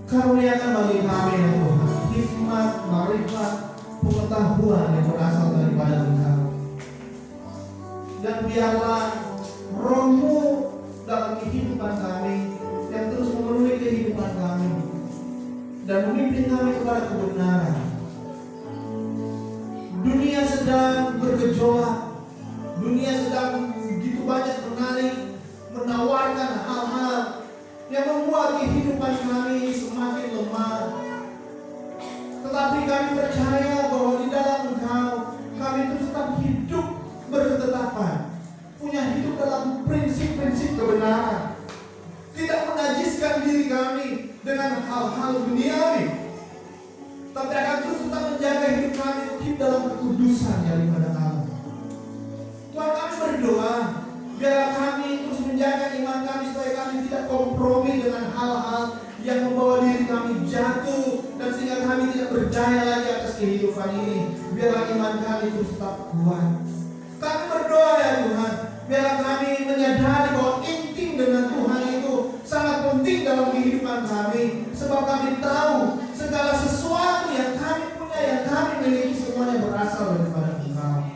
S2: Karuniakan bagi kami ya Tuhan hikmat, marifat, pengetahuan yang berasal daripada Engkau. Dan biarlah Roh-Mu dalam kehidupan kami yang terus memenuhi kehidupan kami dan memimpin kami kepada kebenaran. Dunia sedang bergejolak, dunia sedang begitu banyak menawarkan hal-hal yang membuat membuat kehidupan kami semakin lemah. Tetapi kami percaya bahwa di dalam Engkau kami terus tetap hidup berketetapan, punya hidup dalam prinsip-prinsip kebenaran, tidak menajiskan diri kami dengan hal-hal duniawi, tapi akan terus tetap menjaga hidup kami hidup dalam kekudusan daripada Allah. Tuhan, kami berdoa biar kami terus menjaga iman kami supaya kami tidak kompromi dengan hal-hal yang membawa diri kami jatuh dan sehingga kami tidak berdaya lagi atas kehidupan ini. Biarlah iman kami terus tetap kuat. Kami berdoa ya Tuhan, biarlah kami menyadari bahwa intim dengan Tuhan itu sangat penting dalam kehidupan kami, sebab kami tahu segala sesuatu yang kami punya, yang kami miliki semuanya berasal daripada Engkau.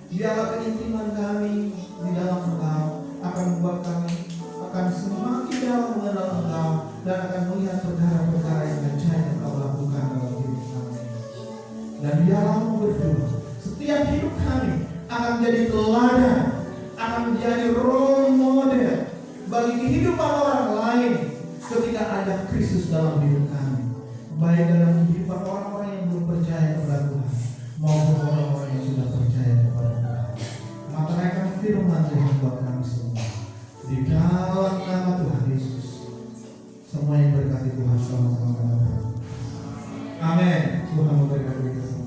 S2: Biarlah keintiman kami di dalam Engkau akan membuat kami akan semakin dalam mengenal Engkau dan akan melihat perkara-perkara yang ajaib yang Kau lakukan dalam hidup kami. Dan biarlah berdoa setiap hidup kami akan menjadi teladan, akan menjadi role model bagi kehidupan orang lain ketika ada Kristus dalam hidup kami, baik dalam kehidupan orang-orang yang belum percaya kepada Tuhan maupun orang-orang yang sudah percaya kepada Tuhan. Maka akan firman Tuhan buat kami semua di dalam nama Tuhan Yesus. Semua yang berkati Tuhan sama-sama katakan amin. Tuhan memberkati kita semua.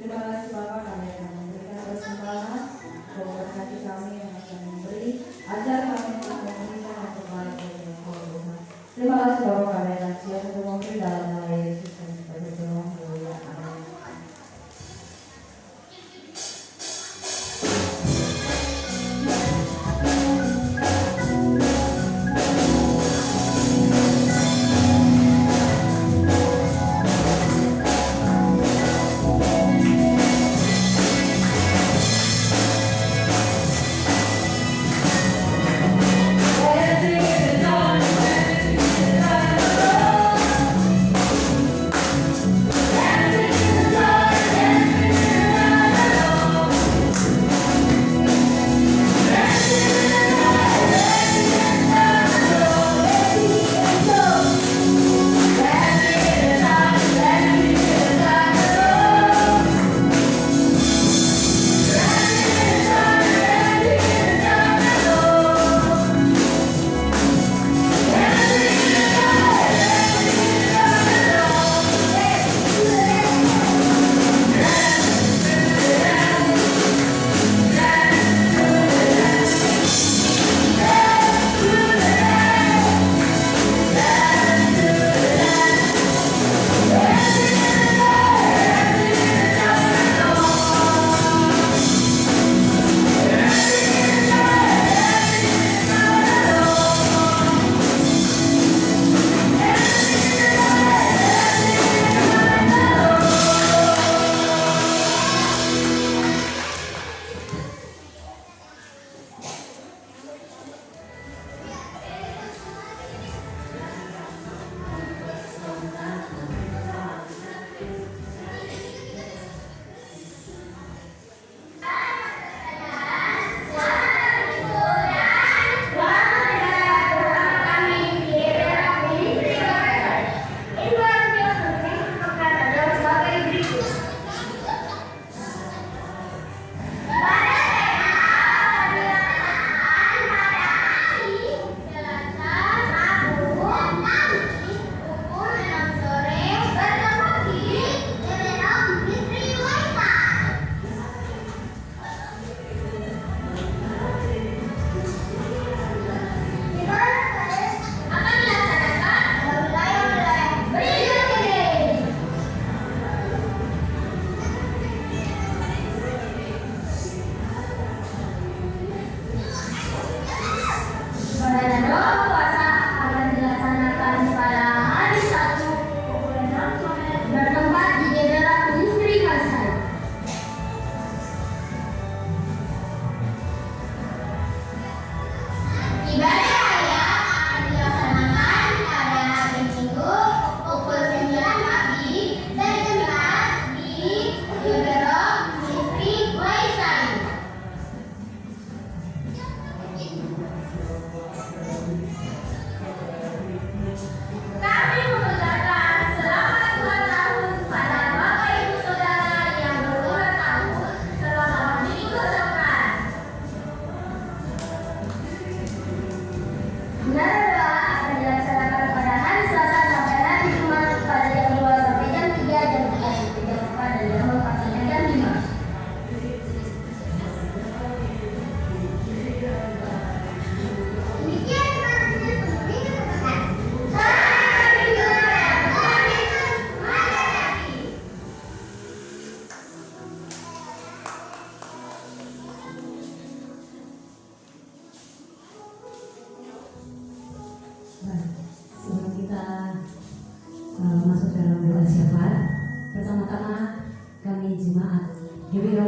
S3: Terima kasih Bapak, kami akan memberikan persembahan, memberkati kami yang akan memberi, ajar kami untuk memberikan yang terbaik bagi Tuhan. Terima kasih Bapak, kami akan siap untuk memberi dalam nama Yesus dan sebagai doa. Haleluya. Amin.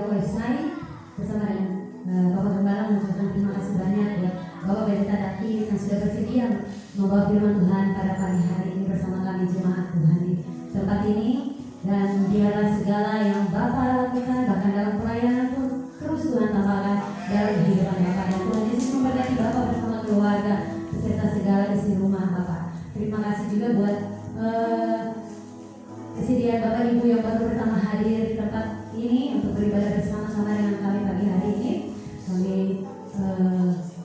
S4: Kolesai bersama dengan Bapak Gembala mengucapkan terima kasih banyak buat Bapak Pendeta David yang sudah bersedia membawa firman Tuhan pada pagi hari ini bersama kami jemaat Tuhan di tempat ini. Dan biarlah segala yang Bapak lakukan bahkan dalam pelayanan pun terus Tuhan tambahkan dalam kehidupan Bapak, dan Tuhan Yesus memberkati Bapak bersama keluarga beserta segala isi rumah Bapak. Terima kasih juga buat kesediaan Bapak Ibu yang baru pertama hadir di tempat ini untuk beribadah bersama-sama dengan kami pagi hari ini. Kami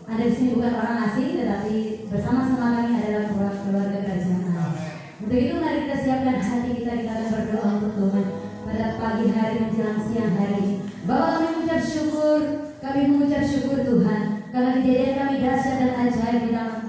S4: ada di sini bukan orang asing, tetapi bersama-sama kami adalah keluarga kerajaan Allah. Untuk itu mari kita siapkan hati kita di dalam berdoa untuk Tuhan pada pagi hari menjelang siang hari ini. Bapak, kami mengucap syukur Tuhan karena kejadian kami dahsyat dan ajaib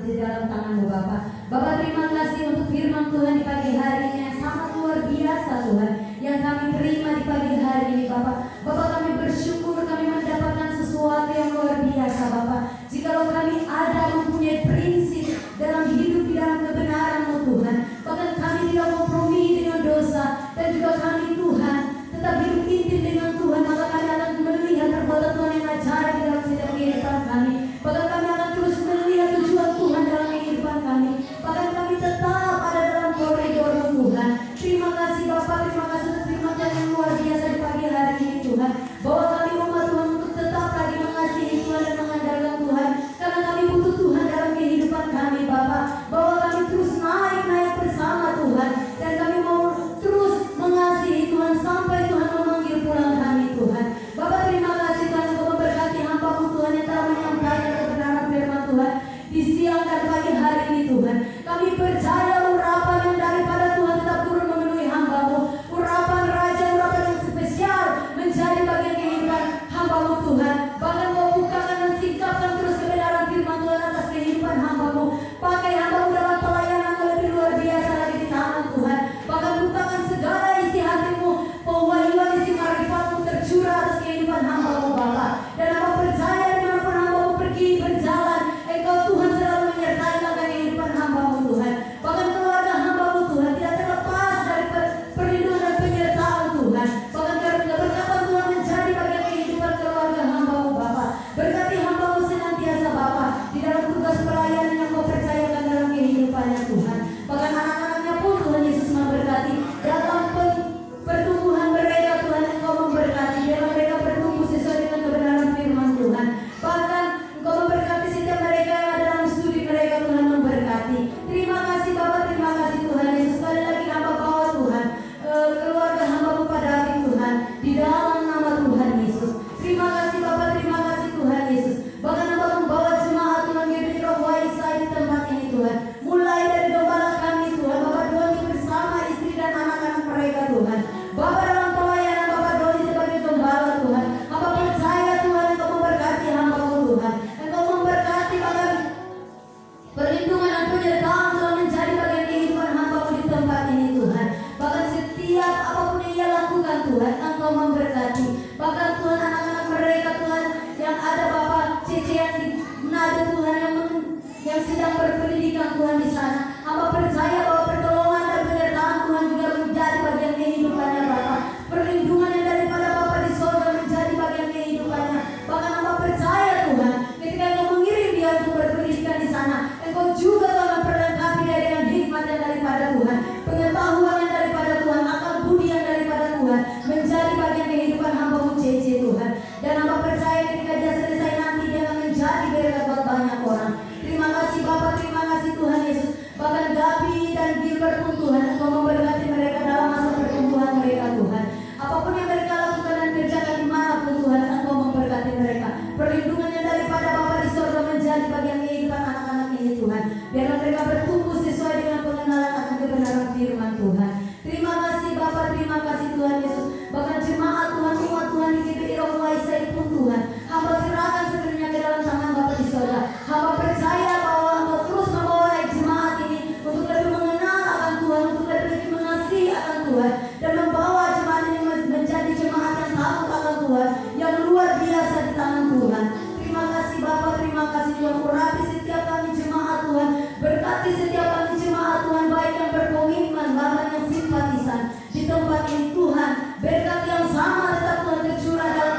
S4: di dalam tangan-Mu Bapak. Bapak, terima kasih untuk firman Tuhan di pagi hari ini yang sangat luar biasa Tuhan yang kami terima di pagi hari ini Bapak. Bapak, kami bersyukur kami mendapatkan sesuatu yang luar biasa Bapak. Jikalau kami ada mempunyai prinsip dalam hidup di dalam kebenaran-Mu Tuhan, bahkan kami tidak kompromi dengan dosa, dan juga kami Tuhan tetap hidup intim dengan Tuhan, maka kami akan melihat perbuatan Tuhan yang ajaib di dalam setiap kehidupan kami. Bahkan kami akan terus melihat tujuan Tuhan dalam kehidupan kami. Bahkan kami tetap ada dalam koridor-Mu Tuhan. Terima kasih Bapak, terima kasih untuk firman Tuhan yang luar biasa di pagi hari ini Tuhan. Bahwa kami umat Tuhan untuk tetap lagi mengasihi Tuhan dan mengandalkan Tuhan, karena kami butuh Tuhan dalam kehidupan kami Bapak. Bahwa kami terus naik bersama Tuhan, dan kami mau terus mengasihi Tuhan sampai Tuhan memanggil pulang kami Tuhan. Bapak, terima kasih Tuhan untuk memberkati hamba-Mu Tuhan yang telah menyampaikan kebenaran firman Tuhan di siang dan pagi hari ini Tuhan. Kami percaya urapan yang daripada Tuhan tetap turun memenuhi hamba-Mu. Urapan Raja, urapan yang spesial menjadi bagian kehidupan hamba-Mu Tuhan. Bahkan Kau bukakan dan singkapkan terus kebenaran firman Tuhan atas kehidupan hamba-Mu. Pakai hamba-Mu dalam pelayanan lebih luar biasa lagi di tangan Tuhan. Bahkan bukakan segala isi hati-Mu, pewahyuan isi marifat-Mu tercurah atas kehidupan hamba-Mu Bapa. Dan hamba percaya dimanapun hamba-Mu pergi berjalan, Engkau Tuhan selalu menyertai langkah kehidupan hamba-Mu Tuhan. Bahkan keluarga hamba-Mu Tuhan tidak terlepas dari perlindungan dan penyertaan Tuhan. Bahkan keberkatan Tuhan menjadi bagian kehidupan keluarga hamba-Mu Bapa. Berkati hamba-Mu senantiasa Bapa di dalam tugas pelayanan yang Kau percayakan dalam kehidupannya Tuhan. Bahkan anak-anaknya pun Tuhan Yesus memberkati dalam pertumbuhan mereka Tuhan. Engkau memberkati biar mereka bertumbuh sesuai dengan kebenaran firman Tuhan. Bahkan Engkau memberkati setiap mereka yang ada dalam studi mereka Tuhan, memberkati. Terima kasih Bapak, terima kasih Tuhan Yesus. Sekali lagi hamba bawa Tuhan keluarga hamba-Mu pada Tuhan di dalam nama Tuhan Yesus. Terima kasih Bapak, terima kasih Tuhan Yesus. Bahkan hamba membawa jemaat Tuhan GBI Roh Waisai di tempat ini Tuhan. Mulai dari gembala kami Tuhan, Bapak Doni bersama istri dan anak-anak mereka Tuhan. Bapak dalam pelayanan, Bapak Doni sebagai gembala Tuhan. Hamba percaya Tuhan Engkau memberkati hamba-Mu Tuhan. Engkau memberkati bahkan perlindungan dan penyertaan Tuhan menjadi bagian kehidupan hamba-Mu di tempat ini Tuhan. Bahkan setiap apapun yang ia lakukan Tuhan, Engkau memberkati. Bahkan Tuhan anak-anak mereka Tuhan yang ada Bapak Cece yang di Manado Tuhan yang sedang berpendidikan Tuhan di sana. Hamba percaya bahwa pertolongan dan penyertaan Tuhan juga menjadi bagian kehidupannya Bapak. Perlindungan yang daripada Bapak di surga menjadi bagian kehidupannya. Bahkan hamba percaya Tuhan, ketika Engkau mengirim dia untuk berpendidikan di sana, Engkau juga akan memperlengkapi dia dengan hikmat yang daripada Tuhan, pengetahuan yang daripada Tuhan, akal budi yang daripada Tuhan, menjadi bagian kehidupan hamba-Mu Cece Tuhan. Dan hamba percaya ketika dia selesai nanti dia akan menjadi berkat buat banyak orang. Terima kasih Bapak, terima kasih Tuhan Yesus. Bahkan Gabi dan Gilbert pun Tuhan, Engkau memberkati mereka dalam masa pertumbuhan mereka Tuhan. Apapun yang mereka lakukan dan kerjakan dimanapun Tuhan, Engkau memberkati mereka. Perlindungan yang daripada Bapa di surga menjadi bagian kehidupan anak-anak ini Tuhan. Biarlah mereka bertumbuh sesuai dengan pengenalan akan kebenaran firman Tuhan. Terima kasih Bapa, terima kasih Tuhan Yesus. Bahkan jemaat Tuhan, umat Tuhan di GBI Roh Waisai pun Tuhan, hamba serahkan sepenuhnya ke dalam tangan Bapa di surga. Hamba percaya bahwa Engkau terus membawa naik jemaat ini untuk lebih mengenal akan Tuhan, untuk lebih mengasihi akan Tuhan, dan membawa jemaat ini menjadi jemaat yang takut akan Tuhan, yang luar biasa di tangan Tuhan. Terima kasih Bapa, terima kasih Tuhan. Urapi setiap kami jemaat Tuhan, berkati setiap kami jemaat Tuhan, baik yang berkomitmen bahkan yang simpatisan di tempat ini Tuhan. Berkat yang sama tetap Tuhan tercurah dalam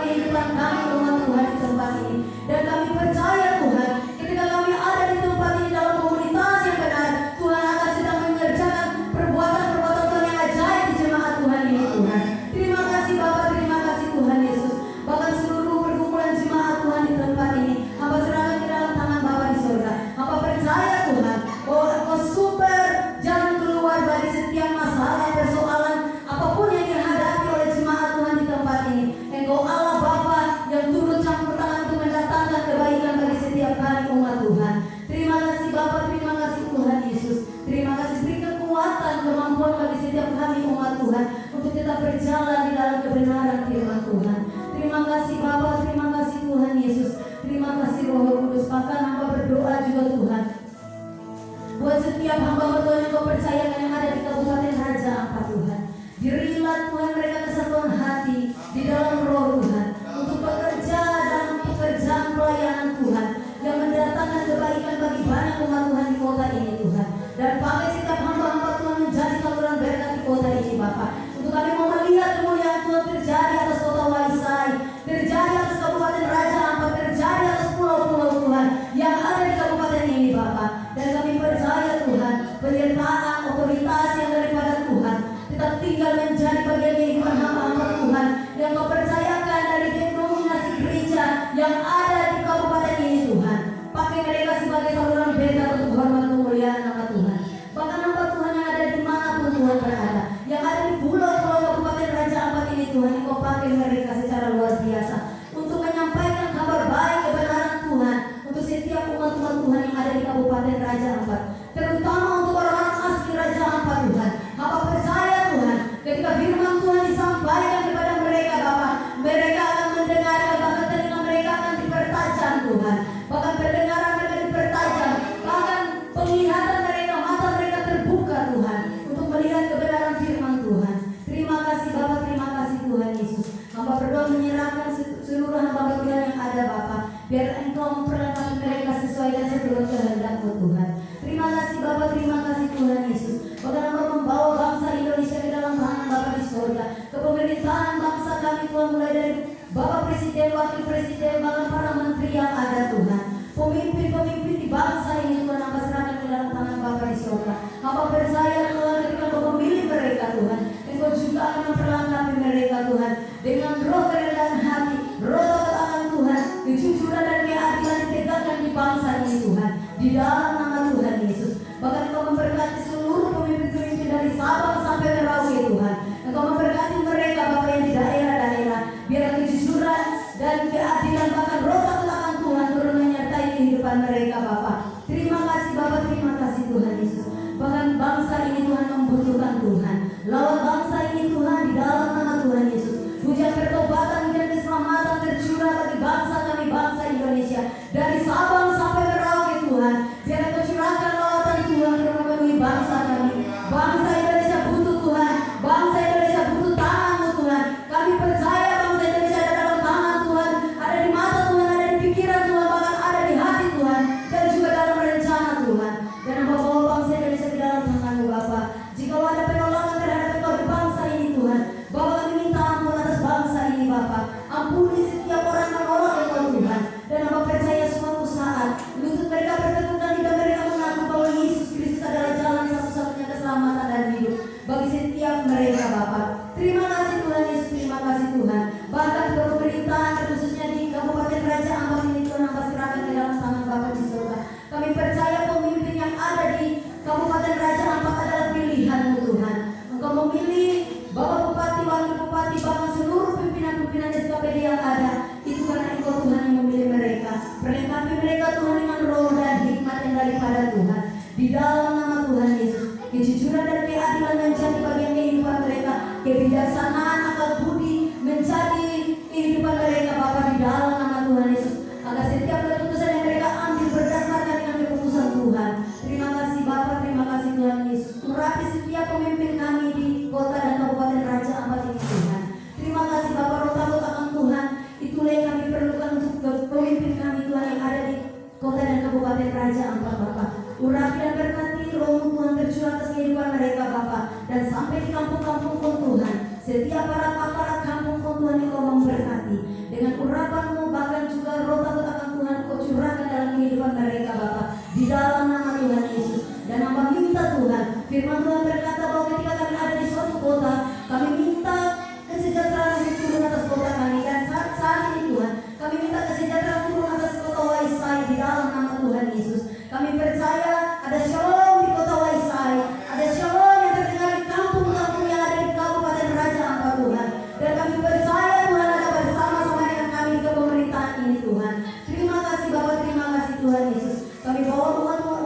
S4: Engkau pakai mereka secara luar biasa untuk menyampaikan kabar baik kebenaran Tuhan untuk setiap umat-umat Tuhan yang ada di Kabupaten Raja Ampat, terutama untuk orang-orang asli Raja Ampat Tuhan. Hamba percaya Tuhan, ketika firman Tuhan disampaikan kepada mereka Bapa, mereka akan mendengar, bahkan telinga mereka akan dipertajam Tuhan, bahkan pendengaran mereka dipertajam, bahkan penglihatan mereka, mata mereka terbuka Tuhan untuk melihat kebenaran firman Tuhan. Terima kasih Bapa, terima kasih Tuhan Yesus. Hamba berdoa menyerahkan seluruh hamba Tuhan yang ada Bapa, biar Engkau memperlengkapi mereka sesuai dan seturut kehendak-Mu Tuhan. Terima kasih Bapa, terima kasih Tuhan Yesus. Bahkan Hamba membawa bangsa Indonesia ke dalam tangan Bapa di surga, kepemerintahan bangsa kami Tuhan, mulai dari Bapak Presiden, Wakil Presiden, bahkan para menteri yang ada Tuhan, pemimpin-pemimpin di bangsa ini Tuhan, Hamba serahkan ke dalam tangan Bapa di surga. Hamba percaya Tuhan, ketika Engkau memilih mereka Tuhan, Engkau juga akan memperlengkapi mereka Tuhan dengan roh kerendahan hati, roh takut akan Tuhan, kejujuran dan keadilan ditegakkan di bangsa ini Tuhan, di dalam nama Tuhan Yesus. Bahkan Engkau memberkati seluruh pemimpin-pemimpin dari Sabang sampai Merauke Tuhan. Engkau memberkati mereka Bapa yang di daerah-daerah, biar kejujuran dan keadilan bahkan roh takut akan Tuhan turun menyertai kehidupan mereka Bapa. Terima kasih Bapa, terima kasih Tuhan Yesus. Bahkan bangsa ini Tuhan membutuhkan Tuhan. Lawan bangsa ini Tuhan di dalam nama Tuhan Yesus. Hujan pertobatan dan keselamatan tercurah bagi bangsa kami, bangsa Indonesia, dari Sabang sampai Merauke Tuhan. Biar Engkau curahkan lawatan Tuhan untuk memenuhi bangsa kami. Bangsa Indonesia butuh Tuhan, bangsa Indonesia butuh tangan-Mu Tuhan. Kami percaya bangsa Indonesia ada dalam tangan Tuhan, ada di mata Tuhan, ada di pikiran Tuhan, bahkan ada di hati Tuhan, dan juga dalam rencana Tuhan. Dan Hamba bawa bangsa Indonesia ke dalam tangan-Mu Bapa. Jika ada penolakan terhadap Engkau di bangsa ini Tuhan, Bapa kami minta ampun atas bangsa ini Bapa. Ampuni setiap orang yang menolak Engkau Tuhan. Dan Hamba percaya suatu saat lutut mereka bertekuk dan lidah mereka mengaku bahwa Yesus Kristus adalah jalan satu-satunya keselamatan dan hidup bagi setiap mereka Bapa. Terima kasih Tuhan Yesus, terima kasih Tuhan. Bahkan pemerintahan khususnya di Kabupaten Raja Ampat ini Tuhan, Hamba serahkan ke dalam tangan Bapa di surga. Kami percaya pemimpin yang ada di Kabupaten Raja Ampat adalah pilihan-Mu Tuhan. Engkau memilih Bapak Bupati, Wakil Bupati, bahkan seluruh pimpinan-pimpinan SKPD yang ada. Itu karena Engkau Tuhan yang memilih mereka. Perlengkapi mereka Tuhan dengan roh dan hikmat yang daripada Tuhan. Di dalam nama Tuhan Yesus, kejujuran dan keadilan menjadi bagian kehidupan mereka. Kebijaksanaan, akal budi menjadi kehidupan mereka Bapa, di dalam nama Tuhan Yesus. Agar setiap keputusan yang mereka ambil berdasarkan dengan keputusan Tuhan. Terima kasih Bapa, terima kasih Tuhan Yesus. Urapi setiap pemimpin kami di kota dan Kabupaten Raja Ampat ini Tuhan. Terima kasih Bapa, roh takut akan Tuhan. Itulah yang kami perlukan untuk pemimpin kami Tuhan yang ada di kota dan Kabupaten Raja Ampat Bapa. Urapi dan berkati roh-Mu Tuhan tercurah atas kehidupan mereka Bapa. Dan sampai di kampung-kampung pun Tuhan, setiap aparat kampung pun Tuhan Engkau memberkati dengan urapan-Mu, bahkan juga roh takut akan Tuhan Engkau curahkan dalam kehidupan mereka Bapa, di dalam nama Tuhan Yesus. Dan Hamba minta Tuhan, firman Tuhan berkata bahwa ketika kami ada di suatu kota, kami minta kesejahteraan yang turun atas kota kami. Dan saat ini Tuhan, kami minta kesejahteraan turun atas kota Waisai di dalam nama Tuhan Yesus. Kami percaya ada shalom di kota Waisai, ada shalom yang terdengar di kampung-kampung yang ada di Kabupaten Raja Ampat Tuhan. Dan kami percaya Tuhan ada bersama-sama dengan kami ke pemerintahan ini Tuhan. Terima kasih Bapak, terima kasih Tuhan Yesus. Kami bawa umat Tuhan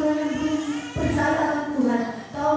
S4: yang belum percaya akan Tuhan. Kau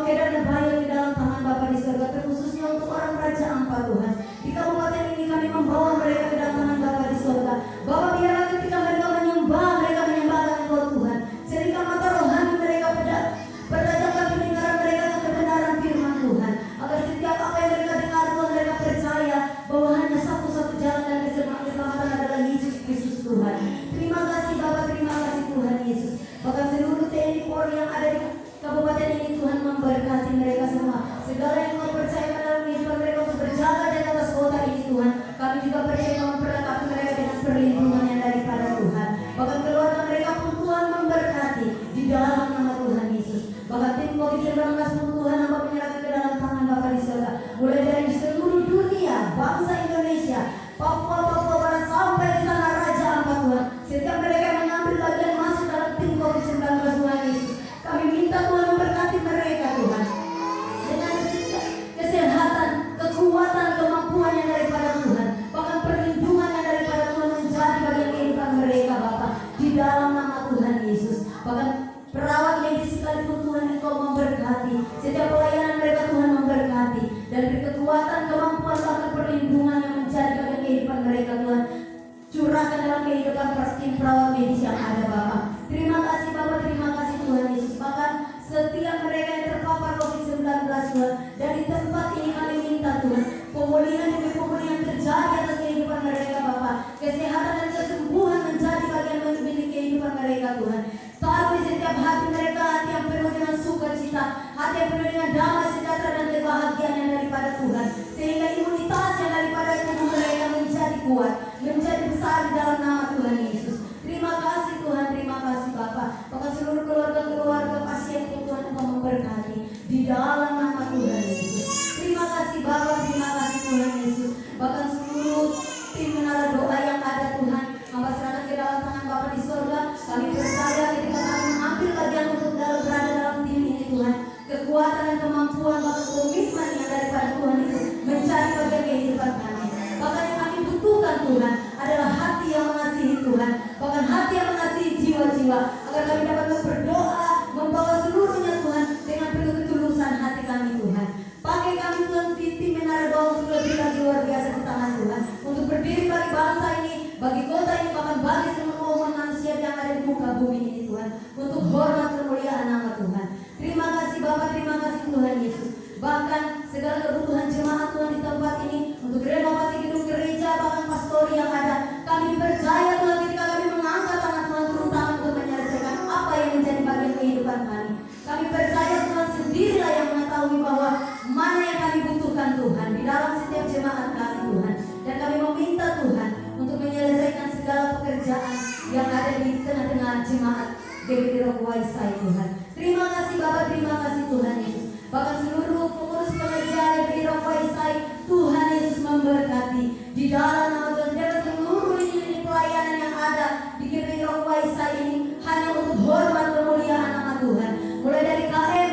S4: dalam kehidupan tim perawat medis yang ada Bapak. Terima kasih Bapak, terima kasih Tuhan Yesus. Bahkan setiap mereka yang terpapar COVID-19 Tuhan, dari tempat ini kami minta Tuhan, pemulihan demi pemulihan terjadi atas kehidupan mereka Bapak. Kesehatan dan kesembuhan menjadi bagian dari kehidupan mereka Tuhan. Taruh di setiap hati mereka hati yang penuh dengan sukacita, hati yang penuh dengan damai sejahtera dan kebahagiaan yang daripada Tuhan, sehingga imunitas yang daripada tubuh mereka menjadi kuat, menjadi besar di dalam nama Tuhan Yesus. Terima kasih Tuhan, terima kasih Bapak. Bahkan seluruh keluarga pasien Tuhan Engkau memberkati di dalam nama Tuhan Yesus. Terima kasih Bapak, terima kasih Tuhan Yesus. Bahkan seluruh tim menara doa yang ada Tuhan, Hamba serahkan ke dalam tangan Bapak di surga. Kami percaya ketika kami mengambil bagian untuk berada dalam tim ini Tuhan, kekuatan dan kemampuan bahkan komitmen yang daripada Tuhan itu mencari bagian kehidupan kami. Bahkan yang kami butuhkan Tuhan adalah hati yang mengasihi Tuhan, bahkan hati yang mengasihi jiwa-jiwa, agar kami dapat berdoa membawa seluruhnya Tuhan dengan penuh ketulusan hati kami Tuhan. Pakai kami Tuhan di tim menara doa untuk lebih lagi luar biasa di tangan Tuhan, untuk berdiri bagi bangsa ini, bagi kota ini, bahkan bagi semua umat manusia yang ada di muka bumi ini Tuhan, untuk hormat kemuliaan nama Tuhan. Terima kasih Bapak, terima kasih Tuhan Yesus. Bahkan segala kebutuhan jemaat Tuhan di tempat ini, untuk renovasi gedung gereja, bahkan pastori yang ada, kami percaya Tuhan ketika kami mengangkat tangan Tuhan terutama untuk menyelesaikan apa yang menjadi bagian kehidupan kami. Kami percaya Tuhan sendirilah yang mengetahui bahwa mana yang kami butuhkan Tuhan di dalam setiap jemaat kami Tuhan. Dan kami meminta Tuhan untuk menyelesaikan segala pekerjaan yang ada di tengah-tengah jemaat GBT Rock Waisai Tuhan. Terima kasih Bapak, terima kasih Tuhan Yesus. Bahkan seluruh pengurus pengerja GBT Rock Waisai, Tuhan Yesus memberkati di dalam nama Tuhan. Dan seluruh ini pelayanan yang ada di GBT Rock Waisai ini hanya untuk hormat kemuliaan nama Tuhan. Mulai dari KM,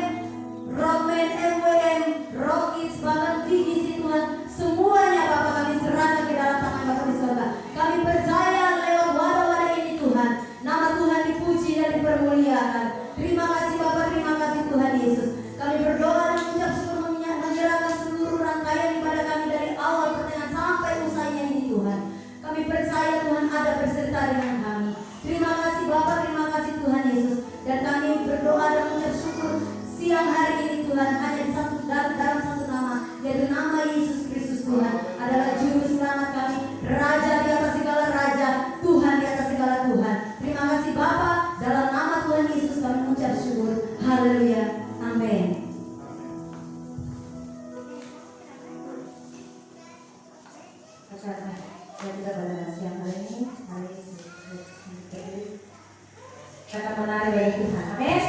S4: Rockman, MWM, Rockis, bahkan Tigisi Tuhan, semuanya Bapak kami serahkan ke dalam tangan Bapak di surga. Kami percaya lewat wadah-wadah ini Tuhan, nama Tuhan dipuji dan dipermuliakan. Terima kasih Bapak, terima kasih Tuhan Yesus. Kami berdoa dan mengucap syukur menyerahkan seluruh rangkaian ibadah kami dari awal pertengahan sampai usainya ini Tuhan. Kami percaya Tuhan ada berserta dengan kami. Terima kasih Bapak, terima kasih Tuhan Yesus. Dan kami berdoa dan mengucap syukur siang hari ini Tuhan hanya dalam satu nama, yaitu nama Yesus Kristus Tuhan adalah juru selamat kami, Raja di atas segala raja, Tuhan di atas segala Tuhan. Terima kasih Bapa, dalam nama Tuhan Yesus kami mengucap syukur. Haleluya, amin.
S3: Yang kita pada siang hari ini kata menarik dari Tuhan. Amin.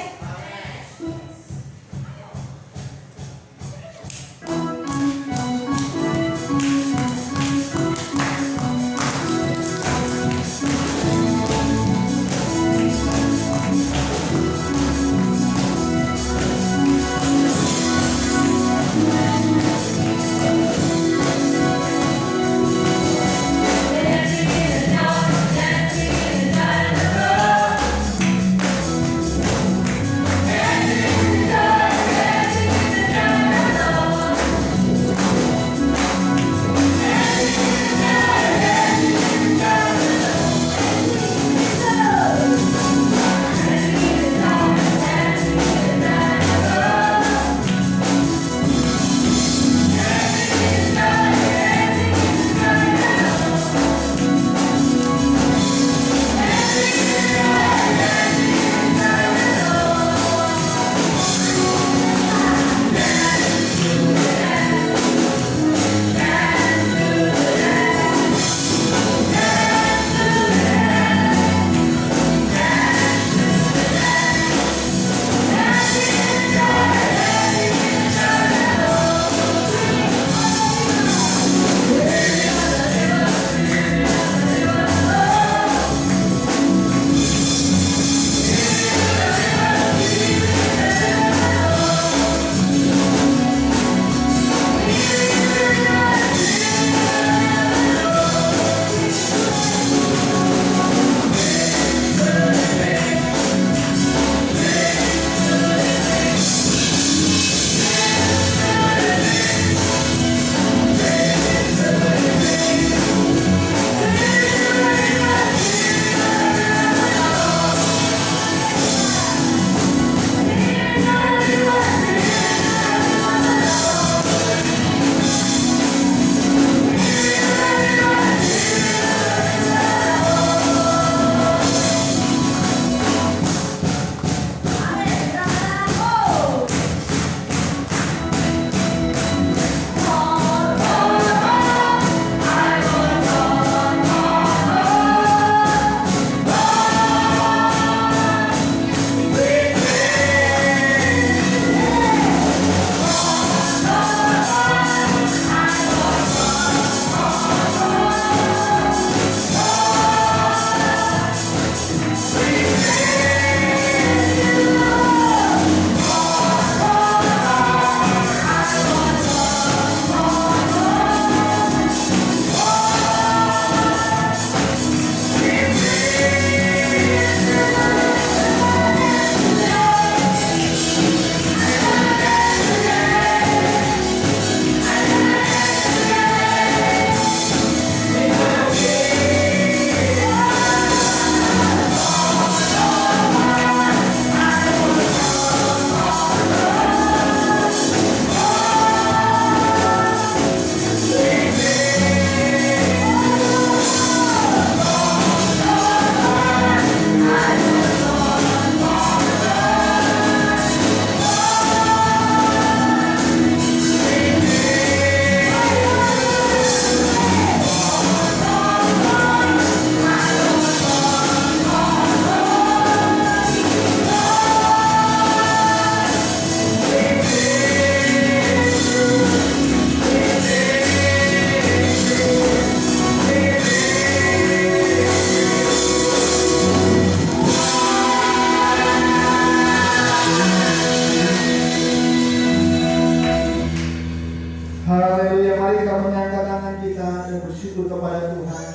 S2: kepada Tuhan.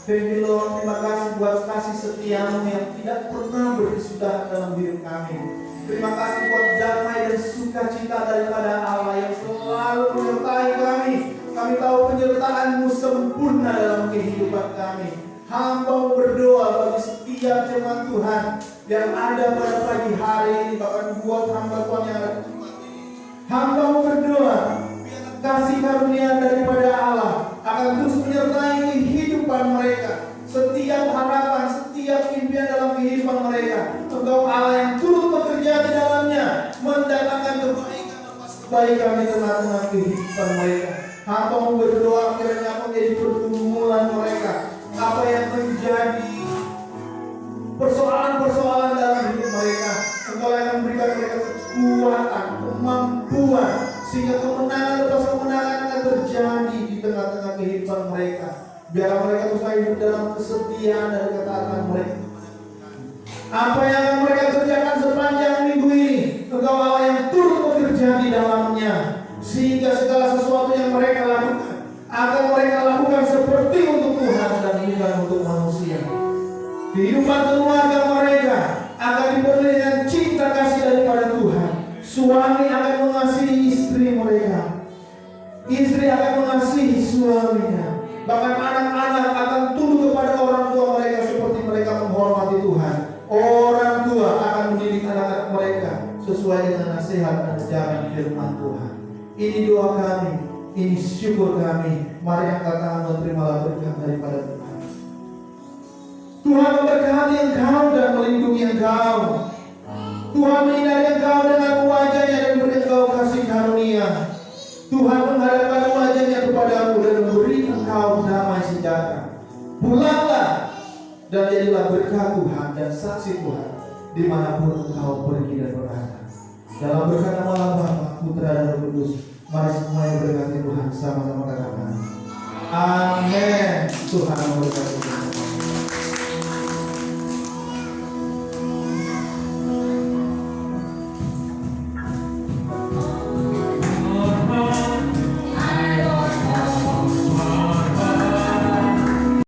S2: Thank you Lord, terima kasih buat kasih setiamu yang tidak pernah berkesudahan dalam hidup kami. Terima kasih buat damai dan sukacita daripada Allah yang selalu menyertai kami. Kami tahu penyertaan-Mu sempurna dalam kehidupan kami. Hamba berdoa bagi setiap jemaat Tuhan yang ada pada pagi hari ini, bahkan buat hamba Tuhan yang ada di tempat ini. Hamba berdoa, kasih karunia daripada Allah akan terus menyertai kehidupan mereka. Setiap harapan, setiap impian dalam kehidupan mereka, Engkau Allah yang turut bekerja di dalamnya, mendatangkan kebaikan lepas kebaikan di tengah-tengah kehidupan mereka. Hamba berdoa kiranya menjadi pergumulan mereka, apa yang menjadi persoalan-persoalan dalam hidup mereka, Engkau akan memberikan mereka kekuatan, kemampuan, sehingga kemenangan lepas kemenangan akan terjadi di tengah-tengah kehidupan mereka. Biar mereka terus hidup dalam kesetiaan dan ketaatan mereka. Apa yang akan mereka kerjakan sepanjang minggu ini, Engkau Allah yang turut bekerja di dalamnya, sehingga segala sesuatu yang mereka lakukan akan mereka lakukan seperti untuk Tuhan dan bukan untuk manusia. Kehidupan keluarga mereka akan dipenuhi dengan cinta kasih daripada Tuhan. Suami akan mengasihi istri mereka, istri akan mengasihi suaminya. Bahkan anak-anak akan tunduk kepada orang tua mereka seperti mereka menghormati Tuhan. Orang tua akan mendidik anak-anak mereka sesuai dengan nasihat dan ajaran firman Tuhan. Ini doa kami, ini syukur kami. Mari angkat tangan dan terimalah berkat daripada Tuhan. Tuhan memberkati engkau dan melindungi engkau. Tuhan menyinari engkau dengan wajah-Nya dan beri engkau kasih karunia. Tuhan menghadapkan wajah-Nya kepadamu dan memberi engkau damai sejahtera. Pulanglah dan jadilah berkat Tuhan dan saksi Tuhan dimanapun engkau pergi dan berada. Dalam berkat nama Allah Bapa, Putra dan Roh Kudus, mari semua yang berkati Tuhan sama-sama katakan amin. Tuhan memberkati.